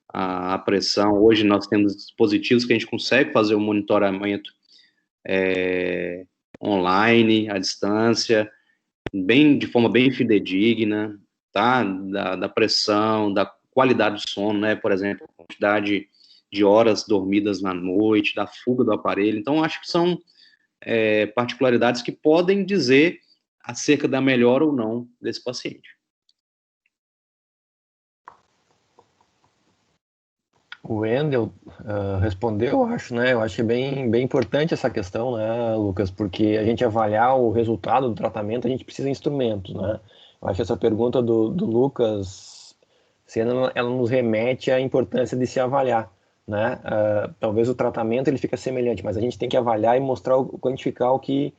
a pressão. Hoje nós temos dispositivos que a gente consegue fazer o monitoramento online, à distância, de forma bem fidedigna, tá? Da pressão, da qualidade do sono, né? Por exemplo, a quantidade de horas dormidas na noite, da fuga do aparelho. Então, acho que são particularidades que podem dizer acerca da melhora ou não desse paciente. O Wendel respondeu, eu acho, né? Eu acho que é bem importante essa questão, né, Lucas? Porque a gente avaliar o resultado do tratamento, a gente precisa de instrumentos, né? Eu acho que essa pergunta do Lucas, ela nos remete à importância de se avaliar, né? Talvez o tratamento ele fica semelhante, mas a gente tem que avaliar e mostrar, quantificar o que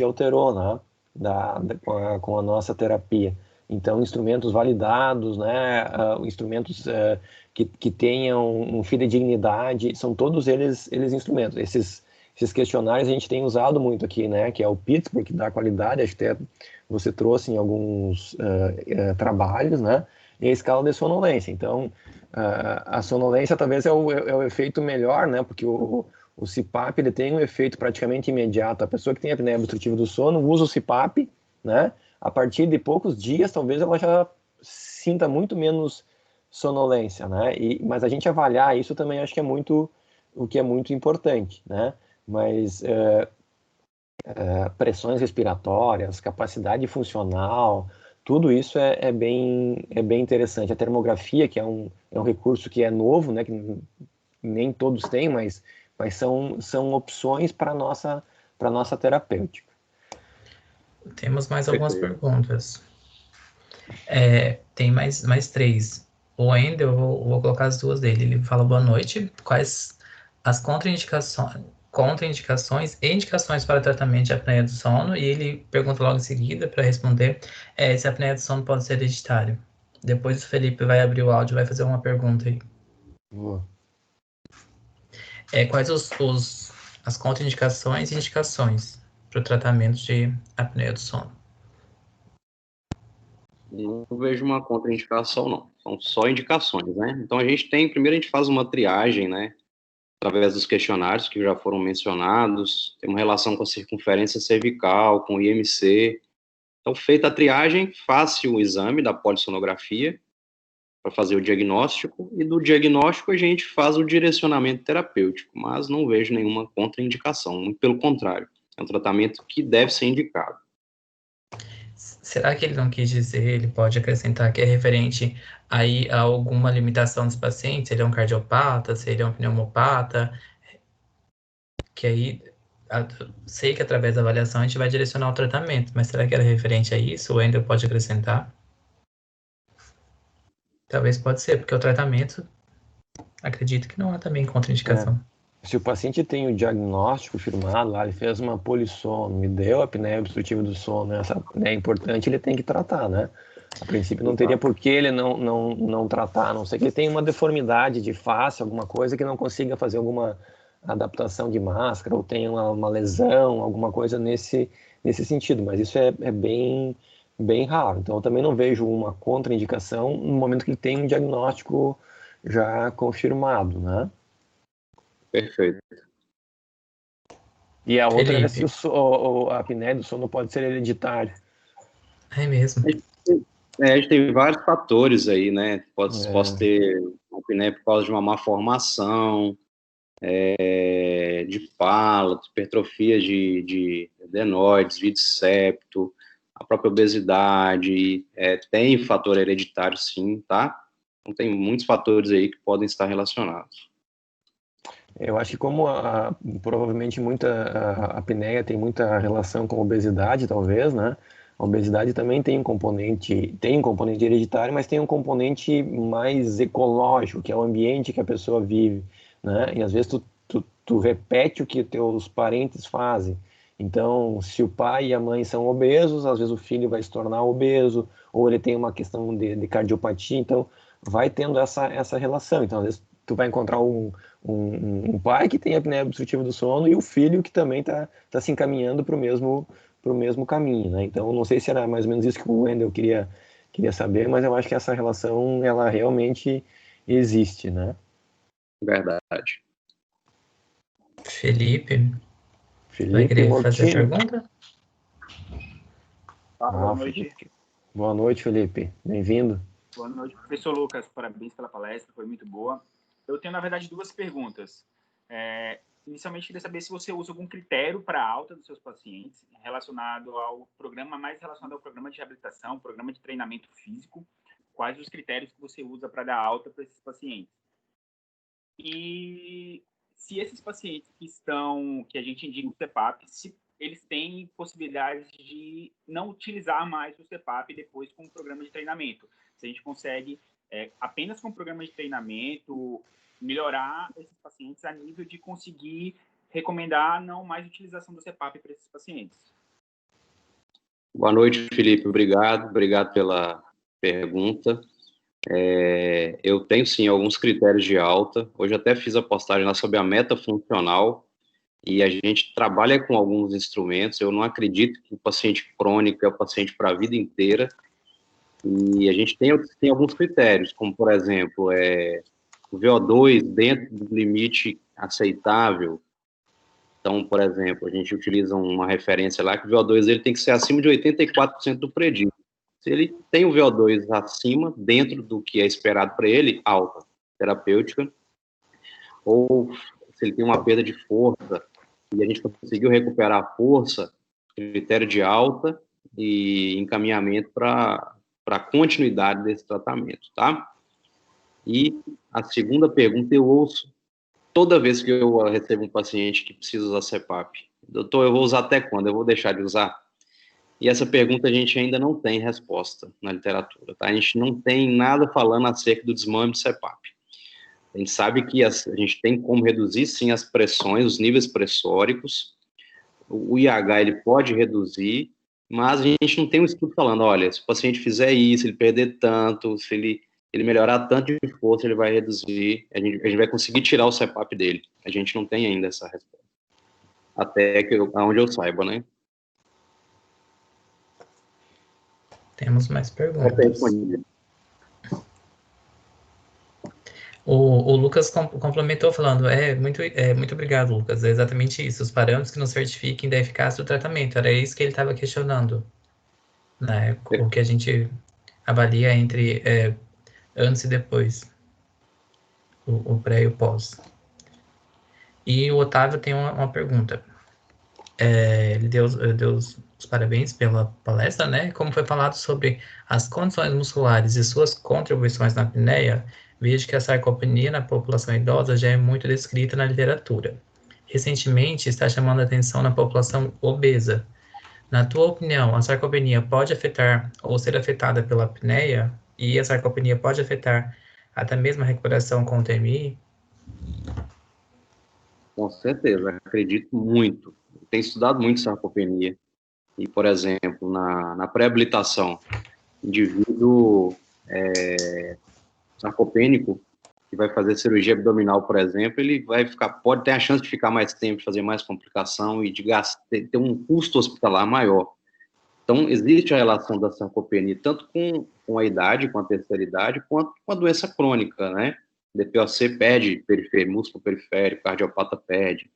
alterou, né? Com a nossa terapia. Então, instrumentos validados, né? Instrumentos que tenham um fidedignidade, são todos eles instrumentos. Esses questionários a gente tem usado muito aqui, né? Que é o Pittsburgh, que dá qualidade, acho que até você trouxe em alguns trabalhos, né? E a escala de sonolência. Então, a sonolência talvez é o efeito melhor, né? Porque o CPAP ele tem um efeito praticamente imediato. A pessoa que tem apneia obstrutiva do sono usa o CPAP, né? A partir de poucos dias, talvez ela já sinta muito menos sonolência, né? Mas a gente avaliar isso também acho que é muito importante, né? Mas pressões respiratórias, capacidade funcional, tudo isso é bem interessante. A termografia, que é um recurso que é novo, né? Que nem todos têm, mas são opções para nossa terapêutica. Temos mais algumas Perfeito. perguntas. Tem mais 3. O Wendel, eu vou colocar as 2 dele. Ele fala boa noite. Quais as contraindicações e indicações para tratamento de apneia do sono? E ele pergunta logo em seguida, para responder, se a apneia do sono pode ser hereditário. Depois o Felipe vai abrir o áudio e vai fazer uma pergunta aí. Boa. Quais as contraindicações e indicações para o tratamento de apneia do sono? Não vejo uma contraindicação, não. São só indicações, né? Então, primeiro a gente faz uma triagem, né? Através dos questionários que já foram mencionados, tem uma relação com a circunferência cervical, com o IMC. Então, feita a triagem, faz-se o exame da polissonografia para fazer o diagnóstico, e do diagnóstico a gente faz o direcionamento terapêutico, mas não vejo nenhuma contraindicação, muito pelo contrário, é um tratamento que deve ser indicado. Será que ele não quis dizer, ele pode acrescentar que é referente aí a alguma limitação dos pacientes, se ele é um cardiopata, se ele é um pneumopata, que aí sei que através da avaliação a gente vai direcionar o tratamento, mas será que era referente a isso ou ainda pode acrescentar? Talvez pode ser, porque o tratamento, acredito que não há também contraindicação. Se o paciente tem o diagnóstico firmado, lá ele fez uma polissono, me deu apneia obstrutiva do sono, essa apneia é importante, ele tem que tratar, né? A princípio não teria por que ele não tratar, a não ser que ele tenha uma deformidade de face, alguma coisa que não consiga fazer alguma adaptação de máscara, ou tenha uma lesão, alguma coisa nesse sentido, mas isso é bem raro. Então eu também não vejo uma contraindicação no momento que ele tem um diagnóstico já confirmado, né? Perfeito. E a outra era Felipe. se a apneia do sono pode ser hereditária. É mesmo. A gente tem vários fatores aí, né? Posso ter uma apneia por causa de uma má formação, de fala, hipertrofia de adenoides, vídeo septo, a própria obesidade, tem fator hereditário sim, tá? Então tem muitos fatores aí que podem estar relacionados. Eu acho que como provavelmente a apneia tem muita relação com obesidade, talvez, né? A obesidade também tem um componente hereditário, mas tem um componente mais ecológico, que é o ambiente que a pessoa vive, né? E às vezes tu repete o que teus parentes fazem. Então, se o pai e a mãe são obesos, às vezes o filho vai se tornar obeso, ou ele tem uma questão de cardiopatia, então vai tendo essa relação. Então, às vezes tu vai encontrar um pai que tem apneia obstrutiva do sono e o filho que também está se encaminhando para o mesmo caminho, né? Então, não sei se era mais ou menos isso que o Wendel queria saber, mas eu acho que essa relação, ela realmente existe, né? Verdade. Felipe vai Felipe querer fazer a Mortini. pergunta? Boa noite. Boa noite, Felipe. Bem-vindo. Boa noite, professor Lucas. Parabéns pela palestra, foi muito boa. Eu tenho, na verdade, 2 perguntas. Inicialmente, queria saber se você usa algum critério para a alta dos seus pacientes relacionado ao programa, mais relacionado ao programa de reabilitação, programa de treinamento físico. Quais os critérios que você usa para dar alta para esses pacientes? E se esses pacientes que a gente indica o CPAP, se eles têm possibilidades de não utilizar mais o CPAP depois com o programa de treinamento. Se a gente consegue, apenas com o programa de treinamento, melhorar esses pacientes a nível de conseguir recomendar não mais utilização do CPAP para esses pacientes. Boa noite, Felipe. Obrigado pela pergunta. Eu tenho, sim, alguns critérios de alta. Hoje até fiz a postagem lá sobre a meta funcional e a gente trabalha com alguns instrumentos. Eu não acredito que o paciente crônico é o paciente para a vida inteira. E a gente tem alguns critérios, como, por exemplo, o VO2 dentro do limite aceitável. Então, por exemplo, a gente utiliza uma referência lá que o VO2 ele tem que ser acima de 84% do predito. Se ele tem o VO2 acima, dentro do que é esperado para ele, alta, terapêutica, ou se ele tem uma perda de força e a gente conseguiu recuperar a força, critério de alta e encaminhamento para a continuidade desse tratamento, tá? E a segunda pergunta eu ouço toda vez que eu recebo um paciente que precisa usar CPAP. Doutor, eu vou usar até quando? Eu vou deixar de usar? E essa pergunta a gente ainda não tem resposta na literatura, tá? A gente não tem nada falando acerca do desmame de CPAP. A gente sabe que a gente tem como reduzir, sim, as pressões, os níveis pressóricos. O IH, ele pode reduzir, mas a gente não tem um estudo falando, olha, se o paciente fizer isso, ele perder tanto, se ele melhorar tanto de força, ele vai reduzir, a gente vai conseguir tirar o CPAP dele. A gente não tem ainda essa resposta. Até onde eu saiba, né? Temos mais perguntas. O Lucas complementou falando, muito obrigado, Lucas, é exatamente isso, os parâmetros que nos certifiquem da eficácia do tratamento, era isso que ele estava questionando, né, o que a gente avalia entre antes e depois, o pré e o pós. E o Otávio tem uma pergunta, ele deu os parabéns pela palestra, né, como foi falado sobre as condições musculares e suas contribuições na apneia, vejo que a sarcopenia na população idosa já é muito descrita na literatura. Recentemente, está chamando a atenção na população obesa. Na tua opinião, a sarcopenia pode afetar ou ser afetada pela apneia? E a sarcopenia pode afetar até mesmo a recuperação com o TMI? Com certeza, acredito muito. Tenho estudado muito sarcopenia. E, por exemplo, na pré-habilitação, indivíduo sarcopênico que vai fazer cirurgia abdominal, por exemplo, ele pode ter a chance de ficar mais tempo, fazer mais complicação e de ter um custo hospitalar maior. Então, existe a relação da sarcopenia tanto com a idade, com a terceira idade, quanto com a doença crônica, né? DPOC perde músculo periférico, cardiopata perde.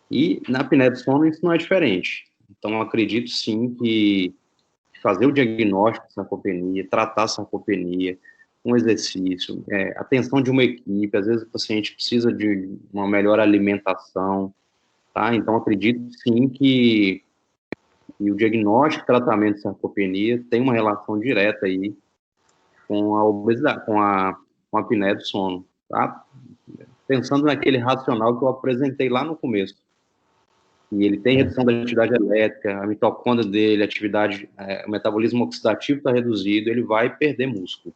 E na apneia do sono isso não é diferente. Então, acredito sim que fazer o diagnóstico de sarcopenia, tratar a sarcopenia, um exercício, atenção de uma equipe, às vezes o paciente precisa de uma melhor alimentação, tá? Então, acredito sim que o diagnóstico e tratamento de sarcopenia tem uma relação direta aí com a obesidade, com a apneia do sono, tá? Pensando naquele racional que eu apresentei lá no começo. E ele tem redução da atividade elétrica, a mitocôndria dele, o metabolismo oxidativo está reduzido, ele vai perder músculo.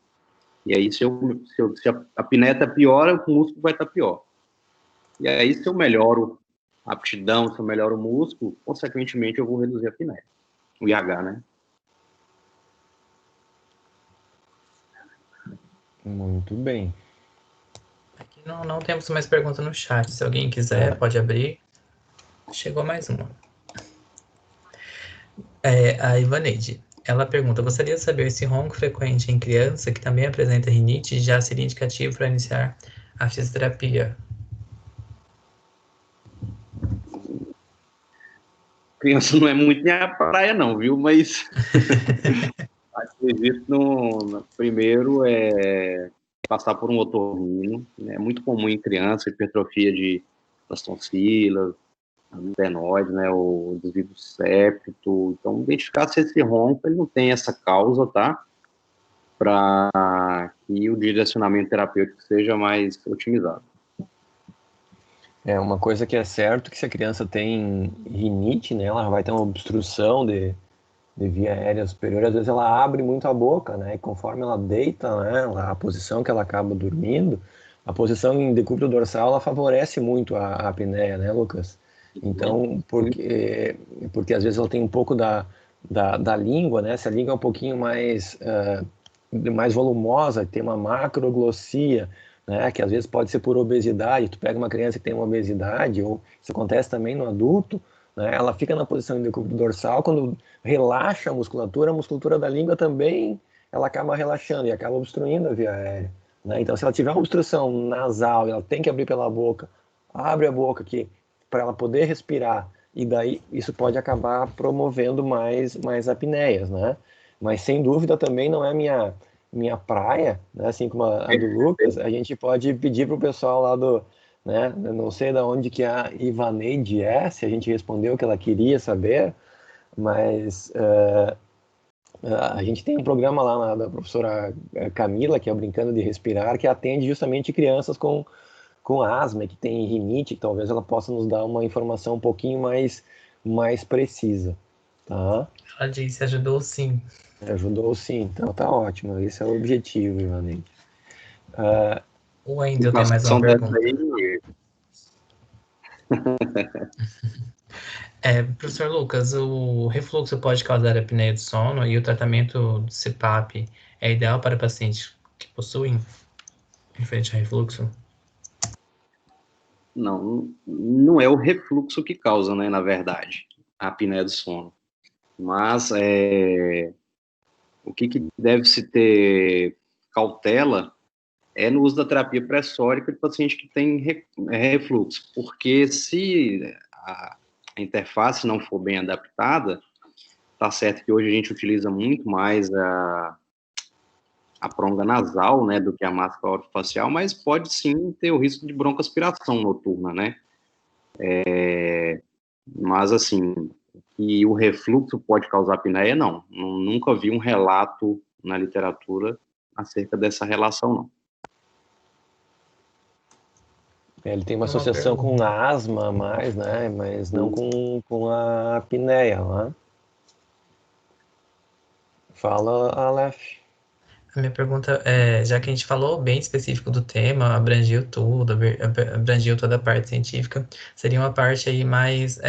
E aí, se a apneia está pior, o músculo vai estar pior. E aí, se eu melhoro a aptidão, se eu melhoro o músculo, consequentemente, eu vou reduzir a apneia. O IH, né? Muito bem. Aqui não temos mais perguntas no chat. Se alguém quiser, pode abrir. Chegou mais uma. A Ivaneide. Ela pergunta, gostaria de saber se ronco frequente em criança que também apresenta rinite já seria indicativo para iniciar a fisioterapia? Criança não é muito minha praia não, viu? Mas acredito primeiro passar por um otorrino. É muito comum em criança, hipertrofia das tonsilas, adenoide, né, o desvio do septo. Então, identificar se esse ronco ele não tem essa causa, tá? Para que o direcionamento terapêutico seja mais otimizado. É uma coisa que é certo que se a criança tem rinite, né, ela vai ter uma obstrução de via aérea superior, às vezes ela abre muito a boca, né, e conforme ela deita, né, a posição que ela acaba dormindo, a posição em decúbito dorsal, ela favorece muito a apneia, né, Lucas? Então, porque às vezes ela tem um pouco da língua, né, se a língua é um pouquinho mais volumosa, tem uma macroglossia, né, que às vezes pode ser por obesidade, tu pega uma criança que tem uma obesidade, ou isso acontece também no adulto, né, ela fica na posição de decúbito dorsal, quando relaxa a musculatura da língua também, ela acaba relaxando e acaba obstruindo a via aérea, né? Então, se ela tiver uma obstrução nasal e ela tem que abrir pela boca, abre a boca aqui para ela poder respirar, e daí isso pode acabar promovendo mais apneias, né? Mas sem dúvida também não é minha praia, né? Assim como a do Lucas, a gente pode pedir para o pessoal lá né? Eu não sei de onde que a Ivaneide é, se a gente respondeu o que ela queria saber, mas a gente tem um programa lá da professora Camila, que é o Brincando de Respirar, que atende justamente crianças com asma, que tem rinite, que talvez ela possa nos dar uma informação um pouquinho mais precisa, tá? Ela disse, ajudou sim. Ajudou sim, então tá ótimo, esse é o objetivo, Ivanete. O Wendel tem mais uma pergunta. Professor Lucas, o refluxo pode causar apneia do sono e o tratamento do CPAP é ideal para pacientes que possuem referente a refluxo? Não é o refluxo que causa, né, na verdade, a apneia do sono. Mas o que deve se ter cautela é no uso da terapia pressórica de paciente que tem refluxo, porque se a interface não for bem adaptada, tá certo que hoje a gente utiliza muito mais a pronga nasal, né, do que a máscara orofacial, mas pode sim ter o risco de broncoaspiração noturna, né? Mas assim, que o refluxo pode causar apneia, não. Nunca vi um relato na literatura acerca dessa relação, não. Ele tem uma associação com a asma mais, né? Mas não com a apneia, né? Fala, Aleph. A minha pergunta é, já que a gente falou bem específico do tema, abrangiu tudo, abrangiu toda a parte científica, seria uma parte aí mais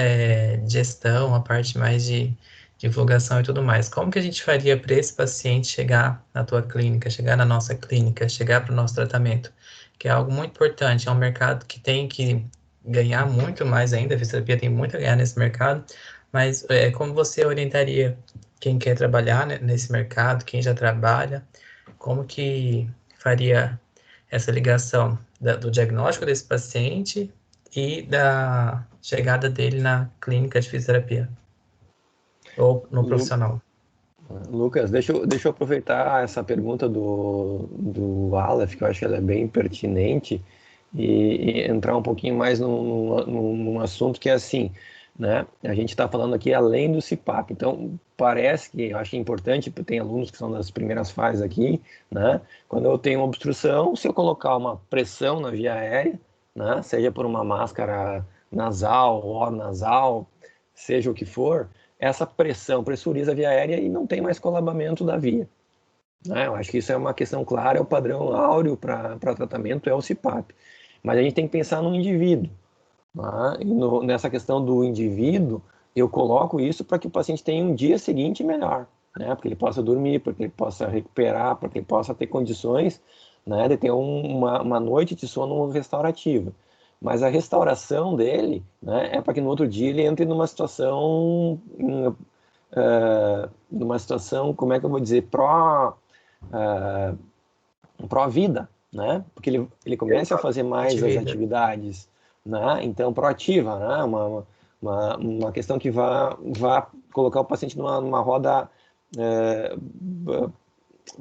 de gestão, uma parte mais de divulgação e tudo mais. Como que a gente faria para esse paciente chegar na tua clínica, chegar na nossa clínica, chegar para o nosso tratamento? Que é algo muito importante, é um mercado que tem que ganhar muito mais ainda, a fisioterapia tem muito a ganhar nesse mercado, mas como você orientaria quem quer trabalhar nesse mercado, quem já trabalha, como que faria essa ligação do diagnóstico desse paciente e da chegada dele na clínica de fisioterapia ou no profissional? Lucas, deixa eu aproveitar essa pergunta do Aleph, que eu acho que ela é bem pertinente, e entrar um pouquinho mais num assunto que é assim, né? A gente está falando aqui além do CPAP, então parece que eu acho importante, tem alunos que são das primeiras fases aqui, né? Quando eu tenho uma obstrução, se eu colocar uma pressão na via aérea, né? Seja por uma máscara nasal, oro-nasal, seja o que for, essa pressão pressuriza a via aérea e não tem mais colabamento da via, né? Eu acho que isso é uma questão clara, é o padrão áureo para tratamento, é o CPAP. Mas a gente tem que pensar no indivíduo, né? E nessa questão do indivíduo, eu coloco isso para que o paciente tenha um dia seguinte melhor, né? Porque ele possa dormir, porque ele possa recuperar, porque ele possa ter condições, né, de ter uma noite de sono restaurativa. Mas a restauração dele, né, é para que no outro dia ele entre numa situação, como é que eu vou dizer, pró-vida, né? Porque ele começa a fazer mais as atividades, né? Então, proativa, né? Uma questão que vá colocar o paciente numa roda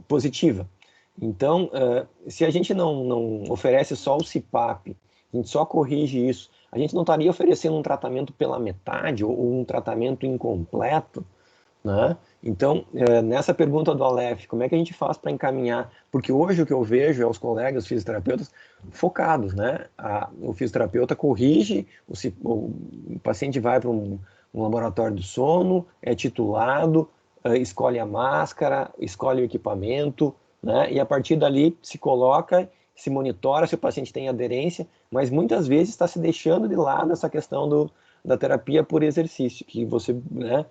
positiva. Então, se a gente não oferece só o CPAP, a gente só corrige isso, a gente não estaria oferecendo um tratamento pela metade ou um tratamento incompleto, né? Então, nessa pergunta do Aleph, como é que a gente faz para encaminhar? Porque hoje o que eu vejo é os colegas fisioterapeutas focados, né? O fisioterapeuta corrige, o paciente vai para um laboratório do sono, é titulado, escolhe a máscara, escolhe o equipamento, né? E a partir dali se coloca, se monitora se o paciente tem aderência, mas muitas vezes está se deixando de lado essa questão da terapia por exercício, que você, né,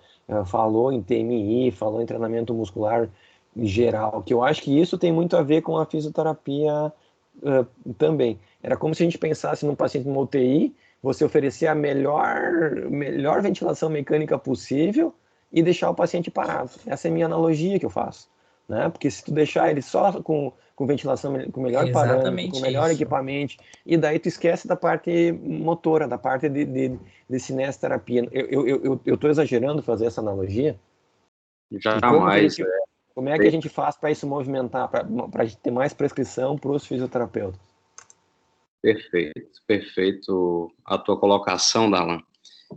falou em TMI, falou em treinamento muscular em geral, que eu acho que isso tem muito a ver com a fisioterapia também. Era como se a gente pensasse num paciente numa UTI, você oferecer a melhor ventilação mecânica possível e deixar o paciente parado. Essa é a minha analogia que eu faço, né? Porque se tu deixar ele só com ventilação, com melhor É parâmetro, com exatamente melhor isso. equipamento, e daí tu esquece da parte motora, da parte de cinesterapia. Eu estou exagerando fazer essa analogia? E Jamais. como é que a gente faz para isso movimentar, para a gente ter mais prescrição para os fisioterapeutas? Perfeito, perfeito a tua colocação, Darlan.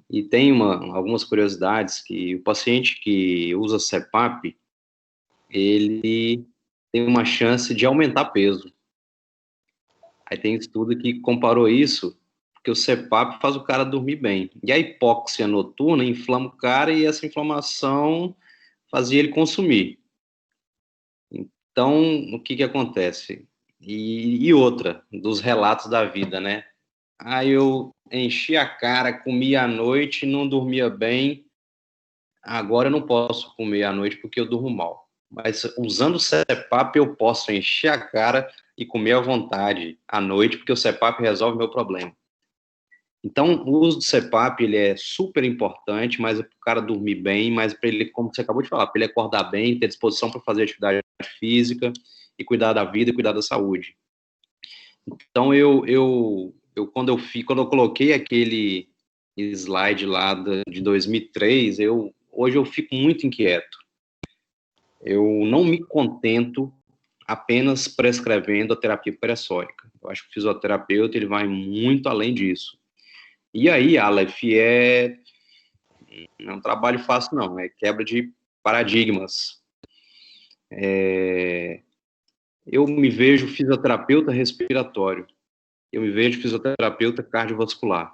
E tem algumas curiosidades que o paciente que usa CPAP, ele tem uma chance de aumentar peso. Aí tem estudo que comparou isso, porque o CPAP faz o cara dormir bem. E a hipóxia noturna inflama o cara e essa inflamação fazia ele consumir. Então, o que acontece? E outra, dos relatos da vida, né? Aí eu enchi a cara, comia à noite, não dormia bem. Agora eu não posso comer à noite porque eu durmo mal. Mas usando o CPAP eu posso encher a cara e comer à vontade à noite, porque o CPAP resolve meu problema. Então, o uso do CPAP, ele é super importante, mas é para o cara dormir bem, mas para ele, como você acabou de falar, para ele acordar bem, ter disposição para fazer atividade física e cuidar da vida e cuidar da saúde. Então, quando eu coloquei aquele slide lá de 2003, hoje eu fico muito inquieto. Eu não me contento apenas prescrevendo a terapia pressórica. Eu acho que o fisioterapeuta ele vai muito além disso. E aí, Aleph, não é um trabalho fácil, não. É quebra de paradigmas. Eu me vejo fisioterapeuta respiratório. Eu me vejo fisioterapeuta cardiovascular.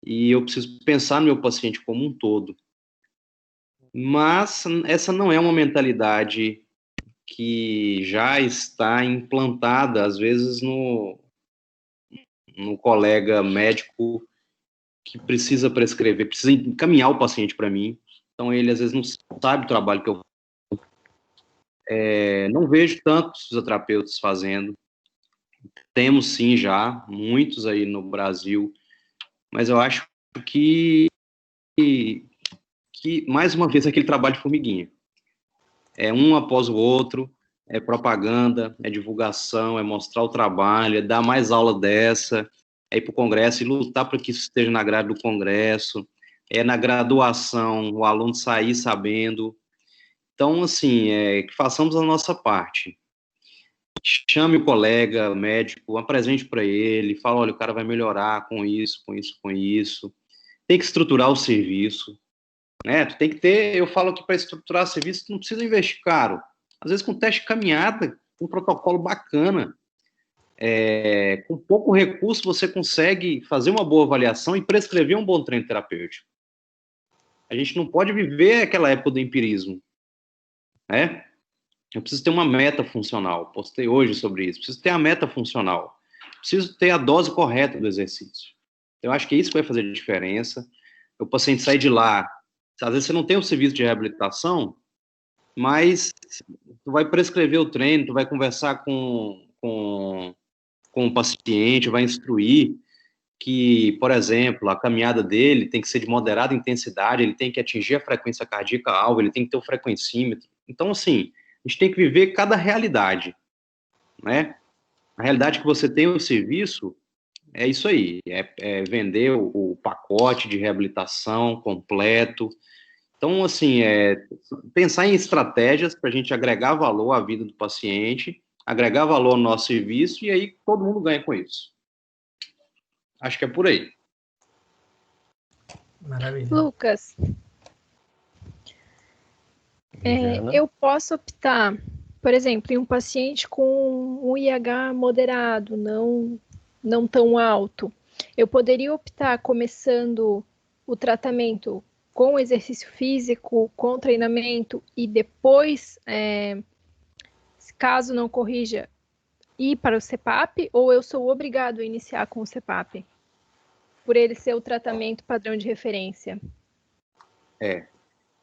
E eu preciso pensar no meu paciente como um todo. Mas essa não é uma mentalidade que já está implantada, às vezes, no colega médico que precisa prescrever, precisa encaminhar o paciente para mim. Então, ele, às vezes, não sabe o trabalho que eu não vejo tantos fisioterapeutas fazendo. Temos, sim, já, muitos aí no Brasil, mas eu acho que mais uma vez, aquele trabalho de formiguinha. É um após o outro, é propaganda, é divulgação, é mostrar o trabalho, é dar mais aula dessa, é ir para o congresso e lutar para que isso esteja na grade do congresso, é na graduação, o aluno sair sabendo. Então, assim, que façamos a nossa parte. Chame o colega médico, apresente para ele, fala, olha, o cara vai melhorar com isso, com isso, com isso. Tem que estruturar o serviço, né? Tu tem que ter, eu falo que para estruturar o serviço, tu não precisa investir caro. Às vezes com teste de caminhada, um protocolo bacana, com pouco recurso você consegue fazer uma boa avaliação e prescrever um bom treino terapêutico. A gente não pode viver aquela época do empirismo, né? Eu preciso ter uma meta funcional. Postei hoje sobre isso. Preciso ter a meta funcional. Preciso ter a dose correta do exercício. Eu acho que é isso que vai fazer a diferença. O paciente sai de lá. Às vezes você não tem um serviço de reabilitação, mas tu vai prescrever o treino, tu vai conversar com o paciente, vai instruir que, por exemplo, a caminhada dele tem que ser de moderada intensidade, ele tem que atingir a frequência cardíaca alvo, ele tem que ter o frequencímetro. Então, assim, a gente tem que viver cada realidade, né? A realidade que você tem no serviço é isso aí, é vender o pacote de reabilitação completo. Então, assim, pensar em estratégias para a gente agregar valor à vida do paciente, agregar valor ao nosso serviço, e aí todo mundo ganha com isso. Acho que é por aí. Maravilha. Lucas, Eu posso optar, por exemplo, em um paciente com um IH moderado, não tão alto, eu poderia optar começando o tratamento com exercício físico, com treinamento, e depois, caso não corrija, ir para o CPAP, ou eu sou obrigado a iniciar com o CPAP? Por ele ser o tratamento padrão de referência.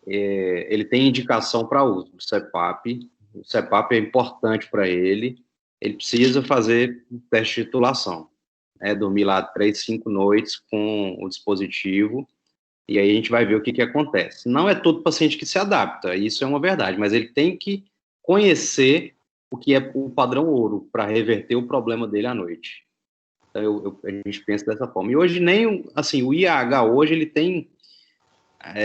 Ele tem indicação para uso do CPAP. O CPAP é importante para ele. Ele precisa fazer um teste de titulação. Dormir lá 3, 5 noites com o dispositivo. E aí a gente vai ver o que acontece. Não é todo paciente que se adapta, isso é uma verdade, mas ele tem que conhecer o que é o padrão ouro para reverter o problema dele à noite. Então, a gente pensa dessa forma. E hoje nem, assim, o IAH hoje ele tem,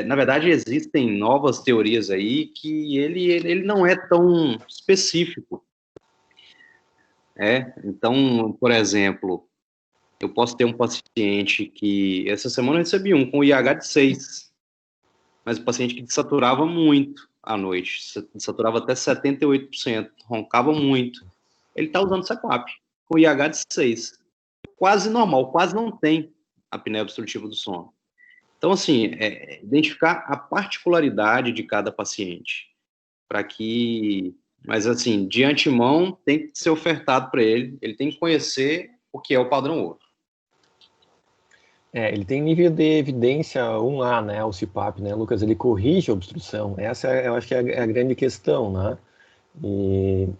na verdade existem novas teorias aí que ele não é tão específico. Então, por exemplo, eu posso ter um paciente que, essa semana eu recebi um com IH de 6, mas o paciente que desaturava muito à noite, desaturava até 78%, roncava muito. Ele está usando CPAP com IH de 6. Quase normal, quase não tem apneia obstrutiva do sono. Então, assim, identificar a particularidade de cada paciente, para que, mas assim, de antemão, tem que ser ofertado para ele tem que conhecer o que é o padrão ouro. Ele tem nível de evidência 1A, né, o CPAP, né, Lucas? Ele corrige a obstrução. Essa, eu acho que é a grande questão, né?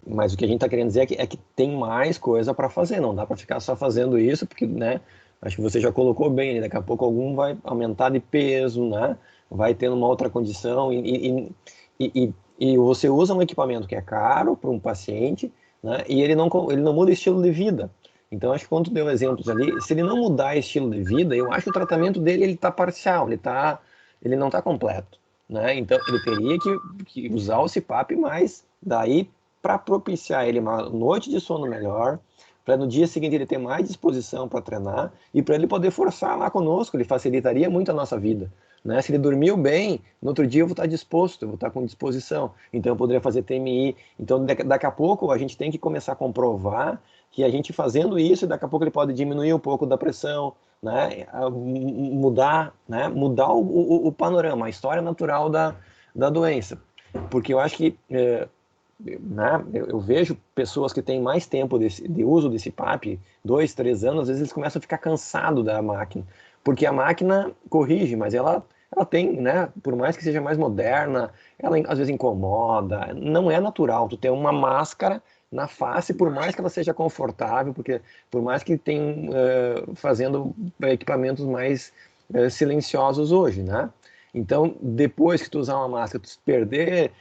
Mas o que a gente está querendo dizer é que tem mais coisa para fazer, não dá para ficar só fazendo isso, porque, né, acho que você já colocou bem, daqui a pouco algum vai aumentar de peso, né, vai tendo uma outra condição, e você usa um equipamento que é caro para um paciente, né, e ele não muda o estilo de vida. Então, acho que quando tu deu exemplos ali, se ele não mudar estilo de vida, eu acho que o tratamento dele está parcial, ele não está completo, né? Então, ele teria que usar o CPAP, mas daí para propiciar ele uma noite de sono melhor, para no dia seguinte ele ter mais disposição para treinar e para ele poder forçar lá conosco, ele facilitaria muito a nossa vida, né? Se ele dormiu bem, no outro dia eu vou estar disposto, eu vou estar com disposição, então eu poderia fazer TMI. Então, daqui a pouco a gente tem que começar a comprovar que a gente fazendo isso, daqui a pouco ele pode diminuir um pouco da pressão, né? Mudar o panorama, a história natural da doença. Porque eu acho que, né, eu vejo pessoas que têm mais tempo de uso desse PAP, 2, 3 anos, às vezes eles começam a ficar cansados da máquina, porque a máquina corrige, mas ela tem, né, por mais que seja mais moderna, ela às vezes incomoda, não é natural tu ter uma máscara na face, por mais que ela seja confortável, porque por mais que tenham fazendo equipamentos mais silenciosos hoje, né? Então, depois que tu usar uma máscara, tu perder,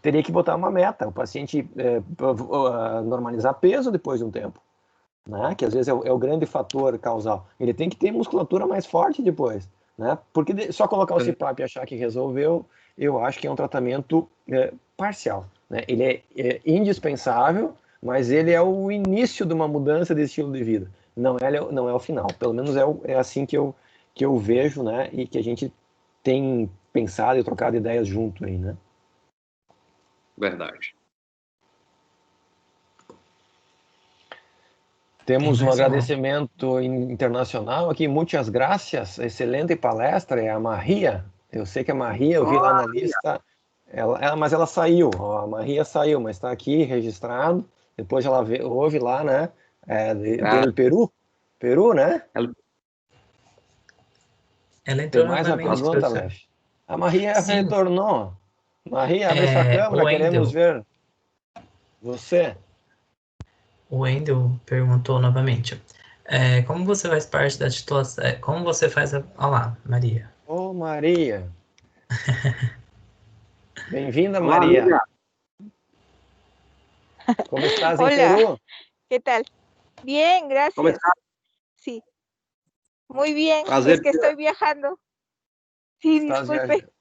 teria que botar uma meta, o paciente normalizar peso depois de um tempo, né? Que às vezes é o grande fator causal. Ele tem que ter musculatura mais forte depois, né? Porque só colocar o CPAP e achar que resolveu, eu acho que é um tratamento parcial. Né? Ele é indispensável, mas ele é o início de uma mudança de estilo de vida. Não é o final. Pelo menos é assim que eu vejo, né? E que a gente tem pensado e trocado ideias junto aí, né? Verdade. Temos um agradecimento internacional aqui. Muitas graças. Excelente palestra. É a Maria. Eu sei que a Maria, eu vi lá na lista. Mas ela saiu, a Maria saiu, mas está aqui registrado. Depois ela ouve lá, né? Do Peru, né? Ela entrou Tem mais uma novamente, pergunta, Leff? A Maria retornou. Maria, abre sua câmera, queremos ver você. O Wendel perguntou novamente. Como você faz parte da titulação? Como você faz a... Olha lá, Maria. Ô, Maria. Bem-vinda, Olá, Maria. Maria. ¿Cómo estás en Hola, Perú? ¿qué tal? Bien, gracias. ¿Cómo estás? Sí, muy bien. Prazer. Es que estoy viajando. Sí, Estás disculpe. viajando.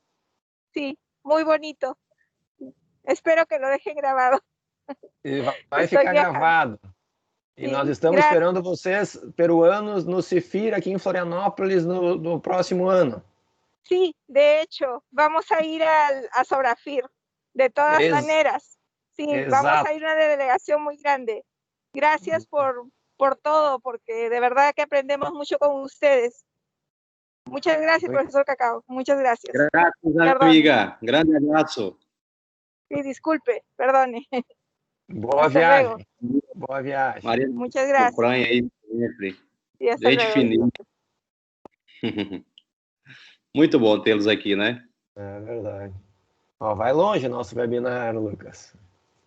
Sí, muy bonito. Espero que lo dejen grabado. Vai ficar gravado. E nós estamos esperando vocês, peruanos, no CIFIR, aqui em Florianópolis, no próximo ano. Sí, de hecho, vamos a ir a Sobrafir. De todas Ex- maneras, sí, vamos Exato. a ir a una delegación muy grande. Gracias por todo, porque de verdad que aprendemos mucho con ustedes. Muchas gracias, Muito- profesor Cacao. Muchas gracias. Graças, Perdone. amiga. Grande abraço. Sí, disculpe, perdone. Boa Hasta luego. viagem. Boa viagem. Maria Muchas gracias. acompanha aí sempre. Y hasta Gente luego. fininha. Muito bom tê-los aqui, né? É verdade. Ó, vai longe nosso webinar, Lucas.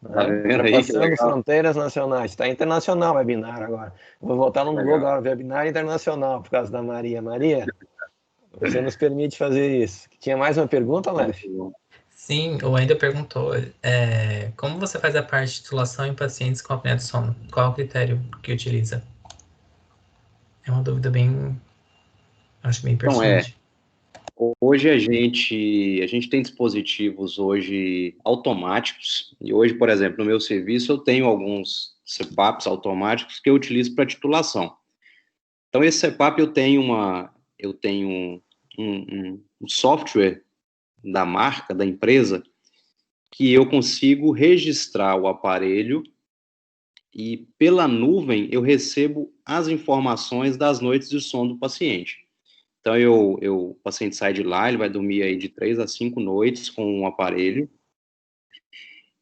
Tá vendo aí? Que Passando legal. fronteiras nacionais. Está internacional o webinar agora. Vou voltar no Legal. blog agora, webinar internacional, por causa da Maria. Maria, você nos permite fazer isso. Tinha mais uma pergunta, Lef? Sim, o Wendel perguntou, como você faz a parte de titulação em pacientes com apneia do sono? Qual o critério que utiliza? É uma dúvida bem, acho bem Então, pertinente. Hoje a gente tem dispositivos hoje automáticos, e hoje, por exemplo, no meu serviço eu tenho alguns CPAPs automáticos que eu utilizo para titulação. Então, esse CPAP eu tenho um software da marca, da empresa, que eu consigo registrar o aparelho e pela nuvem eu recebo as informações das noites de sono do paciente. Então, o paciente sai de lá, ele vai dormir aí de 3 a 5 noites com o aparelho,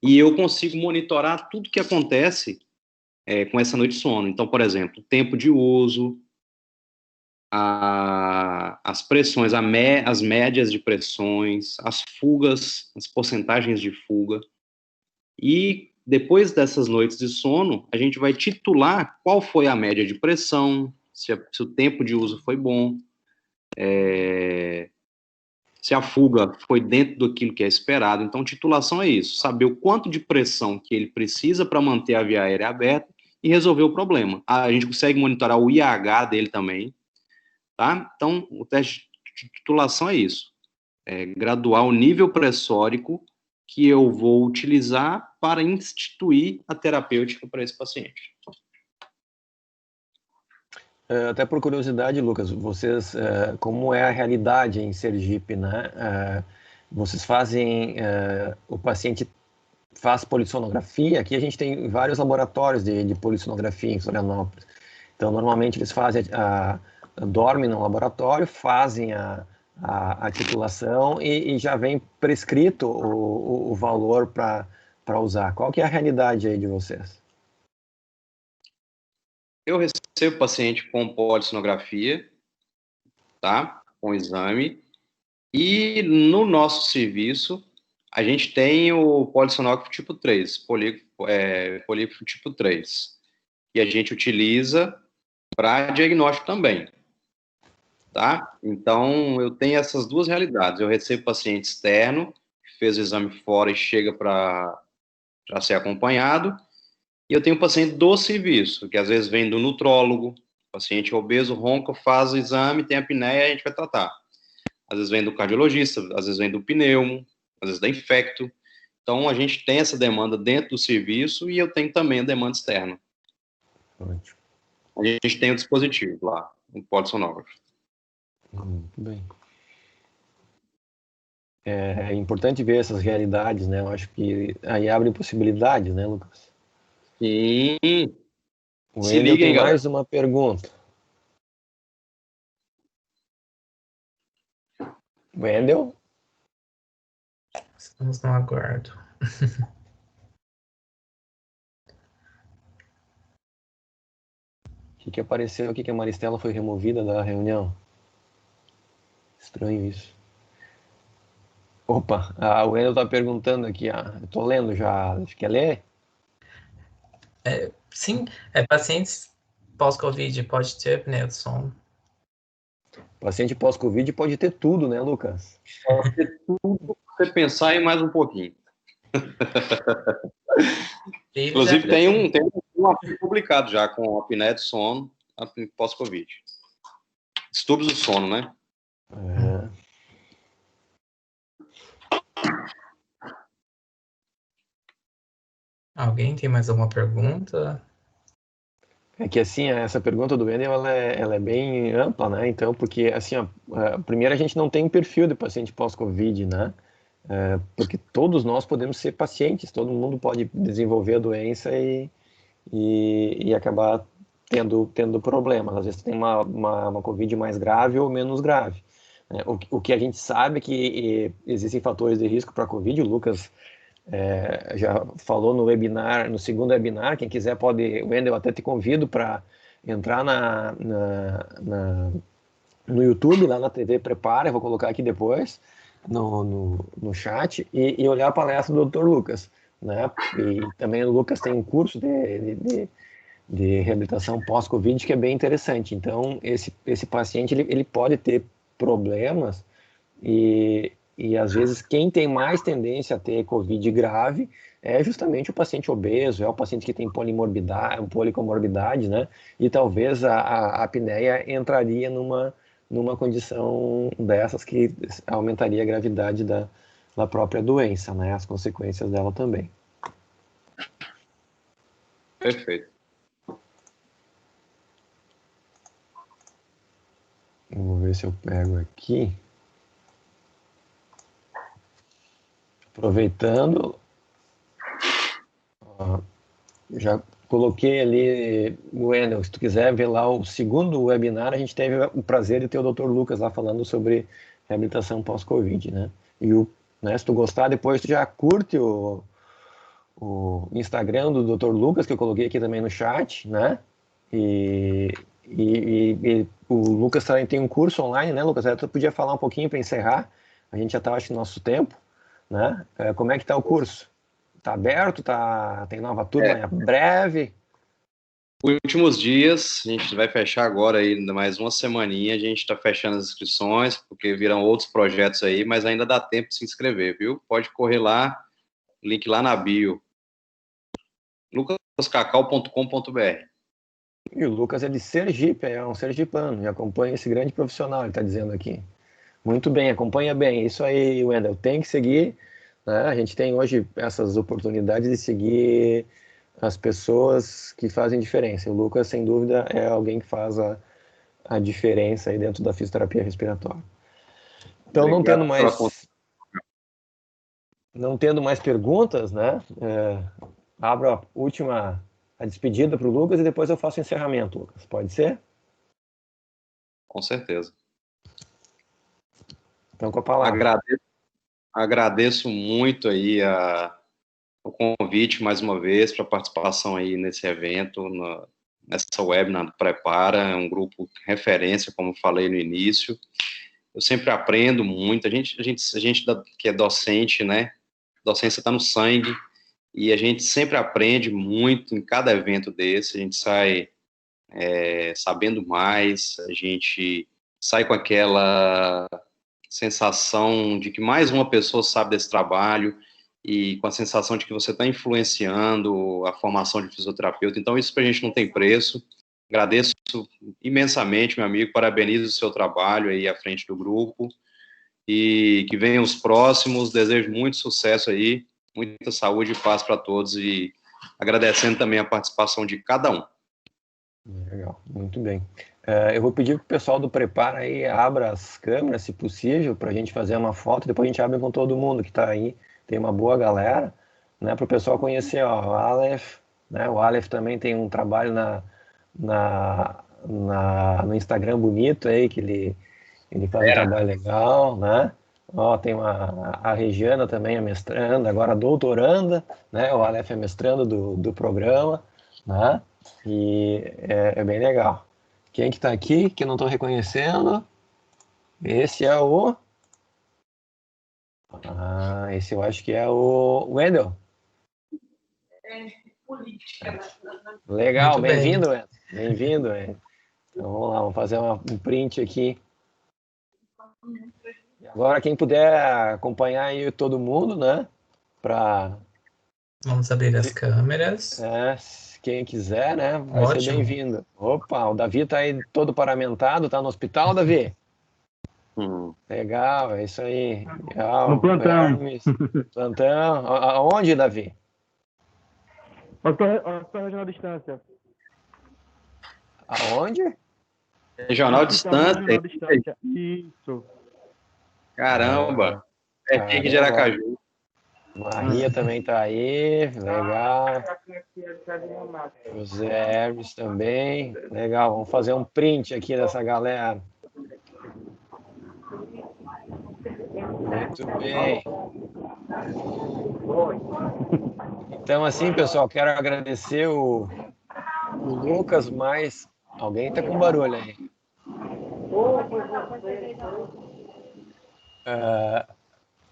e eu consigo monitorar tudo que acontece com essa noite de sono. Então, por exemplo, tempo de uso, as pressões, as médias de pressões, as fugas, as porcentagens de fuga, e depois dessas noites de sono, a gente vai titular qual foi a média de pressão, se o tempo de uso foi bom, se a fuga foi dentro daquilo que é esperado. Então, titulação é isso, saber o quanto de pressão que ele precisa para manter a via aérea aberta e resolver o problema. A gente consegue monitorar o IH dele também, tá? Então, o teste de titulação é isso, graduar o nível pressórico que eu vou utilizar para instituir a terapêutica para esse paciente. Até por curiosidade, Lucas, vocês, como é a realidade em Sergipe, né? Vocês fazem, o paciente faz polissonografia. Aqui a gente tem vários laboratórios de polissonografia em Florianópolis. Então, normalmente eles fazem, dormem no laboratório, fazem a titulação e já vem prescrito o valor para usar. Qual que é a realidade aí de vocês? Eu recebo paciente com polissonografia, tá? Com exame, e no nosso serviço a gente tem o polissonógrafo tipo 3, polígrafo tipo 3, e a gente utiliza para diagnóstico também, tá? Então, eu tenho essas duas realidades. Eu recebo paciente externo, que fez o exame fora e chega para ser acompanhado, e eu tenho paciente do serviço, que às vezes vem do nutrólogo, paciente obeso, ronca, faz o exame, tem apneia, a gente vai tratar. Às vezes vem do cardiologista, às vezes vem do pneumo, às vezes da infecto. Então, a gente tem essa demanda dentro do serviço e eu tenho também a demanda externa. Ótimo. A gente tem o dispositivo lá, o polissonógrafo. Muito bem. É importante ver essas realidades, né? Eu acho que aí abre possibilidades, né, Lucas? Sim. O Se Wendel liguem, tem galera. mais uma pergunta. Wendel? Estamos no aguardo. O que apareceu aqui que a Maristela foi removida da reunião? Estranho isso. Opa, o Wendel está perguntando aqui, eu estou lendo já, quer ler? Sim, pacientes pós-Covid pode ter apneia do sono. Paciente pós-Covid pode ter tudo, né, Lucas? Pode ter tudo que você pensar em mais um pouquinho. Inclusive, tem um artigo publicado já com apneia do sono pós-Covid. Distúrbios do sono, né? Alguém tem mais alguma pergunta? É que assim, essa pergunta do Wendel, ela é bem ampla, né? Então, porque assim, primeiro a gente não tem um perfil de paciente pós-Covid, né? porque todos nós podemos ser pacientes, todo mundo pode desenvolver a doença e acabar tendo problemas. Às vezes tem uma Covid mais grave ou menos grave. O que a gente sabe é que existem fatores de risco para a Covid. O Lucas já falou no webinar, no segundo webinar. Quem quiser pode, Wendel, até te convido para entrar no YouTube, lá na TV Prepara, eu vou colocar aqui depois no chat, e olhar a palestra do Dr. Lucas, né? E também o Lucas tem um curso de reabilitação pós-Covid que é bem interessante. Então, esse paciente ele pode ter problemas e às vezes quem tem mais tendência a ter Covid grave é justamente o paciente obeso, é o paciente que tem policomorbidade, né? E talvez a apneia entraria numa condição dessas que aumentaria a gravidade da própria doença, né? As consequências dela também. Perfeito. Vamos ver se eu pego aqui. Aproveitando, já coloquei ali, Wendel, se tu quiser ver lá o segundo webinar, a gente teve o prazer de ter o Dr. Lucas lá falando sobre reabilitação pós-Covid, né? E se tu gostar, depois tu já curte o Instagram do Dr. Lucas, que eu coloquei aqui também no chat, né? E o Lucas também tem um curso online, né, Lucas? Tu podia falar um pouquinho para encerrar, a gente já está, acho que no nosso tempo, né? Como é que está o curso? Está aberto? Tem nova turma em breve? Últimos dias, a gente vai fechar agora aí, mais uma semaninha, a gente está fechando as inscrições, porque virão outros projetos aí, mas ainda dá tempo de se inscrever, viu? Pode correr lá, link lá na bio, lucascacau.com.br. E o Lucas é de Sergipe, é um sergipano, e acompanha esse grande profissional, ele está dizendo aqui. Muito bem, acompanha bem. Isso aí, Wendel, tem que seguir, né? A gente tem hoje essas oportunidades de seguir as pessoas que fazem diferença. O Lucas, sem dúvida, é alguém que faz a diferença aí dentro da fisioterapia respiratória. Então, Obrigado, não tendo mais perguntas, né? Abro a despedida para o Lucas e depois eu faço o encerramento, Lucas. Pode ser? Com certeza. Então, com a palavra. Agradeço muito aí o convite, mais uma vez, para a participação aí nesse evento, nessa webinar do Prepara, é um grupo referência, como falei no início. Eu sempre aprendo muito, a gente que é docente, né? Docência está no sangue, e a gente sempre aprende muito em cada evento desse, a gente sai sabendo mais, a gente sai com aquela sensação de que mais uma pessoa sabe desse trabalho e com a sensação de que você está influenciando a formação de fisioterapeuta. Então, isso para a gente não tem preço. Agradeço imensamente, meu amigo, parabenizo o seu trabalho aí à frente do grupo e que venham os próximos. Desejo muito sucesso aí, muita saúde e paz para todos e agradecendo também a participação de cada um. Legal, muito bem. Eu vou pedir para o pessoal do Prepara aí, abra as câmeras, se possível, para a gente fazer uma foto, depois a gente abre com todo mundo que está aí, tem uma boa galera, né, para o pessoal conhecer, ó, o Aleph, né, o Aleph também tem um trabalho no Instagram bonito aí, que ele faz um trabalho legal, né, ó, tem a Regiana também, a mestranda, agora a doutoranda, né, o Aleph é mestrando do programa, né, e é bem legal. Quem que tá aqui, que eu não estou reconhecendo? Esse é o... esse eu acho que é o Wendel. Legal, bem-vindo, Wendel. Bem-vindo, Wendel. Então vamos lá, vamos fazer um print aqui. E agora quem puder acompanhar aí todo mundo, né? Vamos abrir as câmeras. Quem quiser, né? Vai ser bem-vindo. Opa, o Davi tá aí todo paramentado, tá no hospital, Davi? Legal, é isso aí. Legal. No plantão. Plantão. Aonde, Davi? Hospital Regional Distância. Aonde? Regional Distância. Isso. Caramba. Pertinho de Aracaju. Maria também tá aí, legal. José Hermes também, legal. Vamos fazer um print aqui dessa galera. Muito bem. Então, assim, pessoal, quero agradecer o Lucas, mas alguém tá com barulho aí.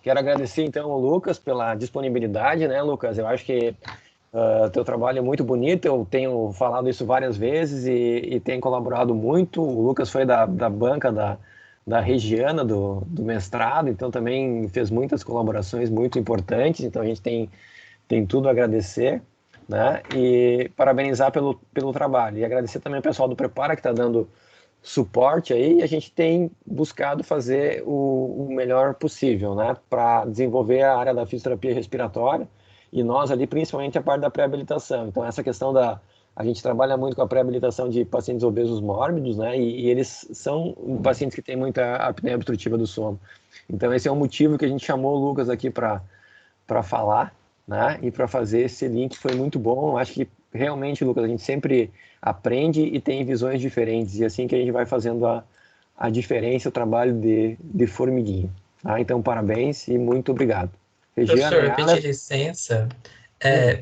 Quero agradecer, então, o Lucas pela disponibilidade, né, Lucas? Eu acho que teu trabalho é muito bonito, eu tenho falado isso várias vezes e tenho colaborado muito. O Lucas foi da banca da Regiana, do mestrado, então também fez muitas colaborações muito importantes, então a gente tem tudo a agradecer, né? E parabenizar pelo trabalho. E agradecer também ao pessoal do Prepara, que está dando suporte aí, e a gente tem buscado fazer o melhor possível, né? Para desenvolver a área da fisioterapia respiratória, e nós ali, principalmente a parte da pré-habilitação. Então, essa questão a gente trabalha muito com a pré-habilitação de pacientes obesos mórbidos, né? E eles são pacientes que têm muita apneia obstrutiva do sono. Então, esse é o motivo que a gente chamou o Lucas aqui para falar, né? E para fazer esse link. Foi muito bom. Acho que realmente, Lucas, a gente sempre aprende e tem visões diferentes. E assim que a gente vai fazendo a diferença, o trabalho de formiguinha. Tá? Então, parabéns e muito obrigado. Professor, Regiana, eu pedi licença.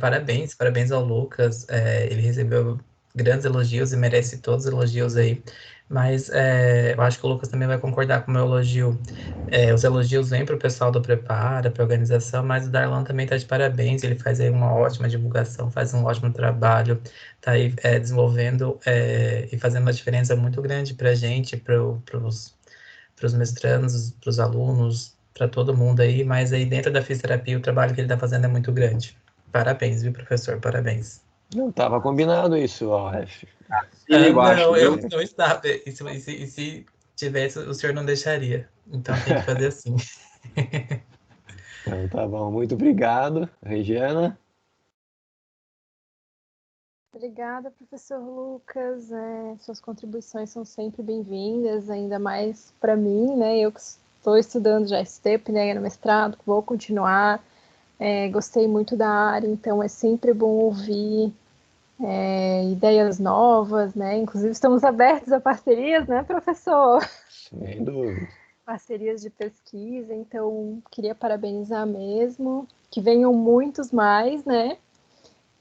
Parabéns ao Lucas. Ele recebeu grandes elogios e merece todos os elogios aí. Mas eu acho que o Lucas também vai concordar com o meu elogio. Os elogios vêm para o pessoal do Prepara, para a organização, mas o Darlan também está de parabéns. Ele faz aí uma ótima divulgação, faz um ótimo trabalho, está aí desenvolvendo e fazendo uma diferença muito grande para a gente, para os mestrandos, para os alunos, para todo mundo aí, mas aí dentro da fisioterapia o trabalho que ele está fazendo é muito grande. Parabéns, viu, professor? Parabéns. não estava combinado isso, F. Assina embaixo, Não, eu viu? não estava. E se tivesse, o senhor não deixaria. Então tem que fazer assim. Então, tá bom. Muito obrigado, Regiana. Obrigada, professor Lucas. Suas contribuições são sempre bem-vindas, ainda mais para mim, né? Eu que estou estudando já esse tempo, né, no mestrado, vou continuar. Gostei muito da área, então é sempre bom ouvir ideias novas, né? Inclusive estamos abertos a parcerias, né, professor? Sem dúvida. Parcerias de pesquisa, então queria parabenizar mesmo, que venham muitos mais, né?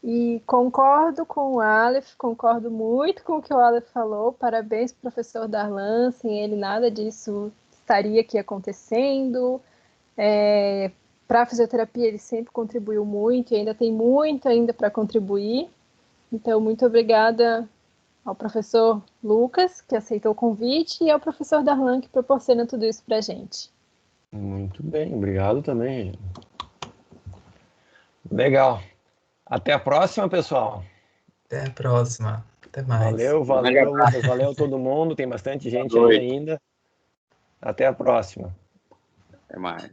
E concordo com o Aleph, concordo muito com o que o Aleph falou. Parabéns, professor Darlan. Sem ele, nada disso estaria aqui acontecendo. Para a fisioterapia, ele sempre contribuiu muito e ainda tem muito ainda para contribuir. Então, muito obrigada ao professor Lucas, que aceitou o convite, e ao professor Darlan, que proporciona tudo isso para a gente. Muito bem, obrigado também. Legal. Até a próxima, pessoal. Até a próxima. Até mais. Valeu, Lucas. Valeu todo mundo. Tem bastante gente aí ainda. Até a próxima. Até mais.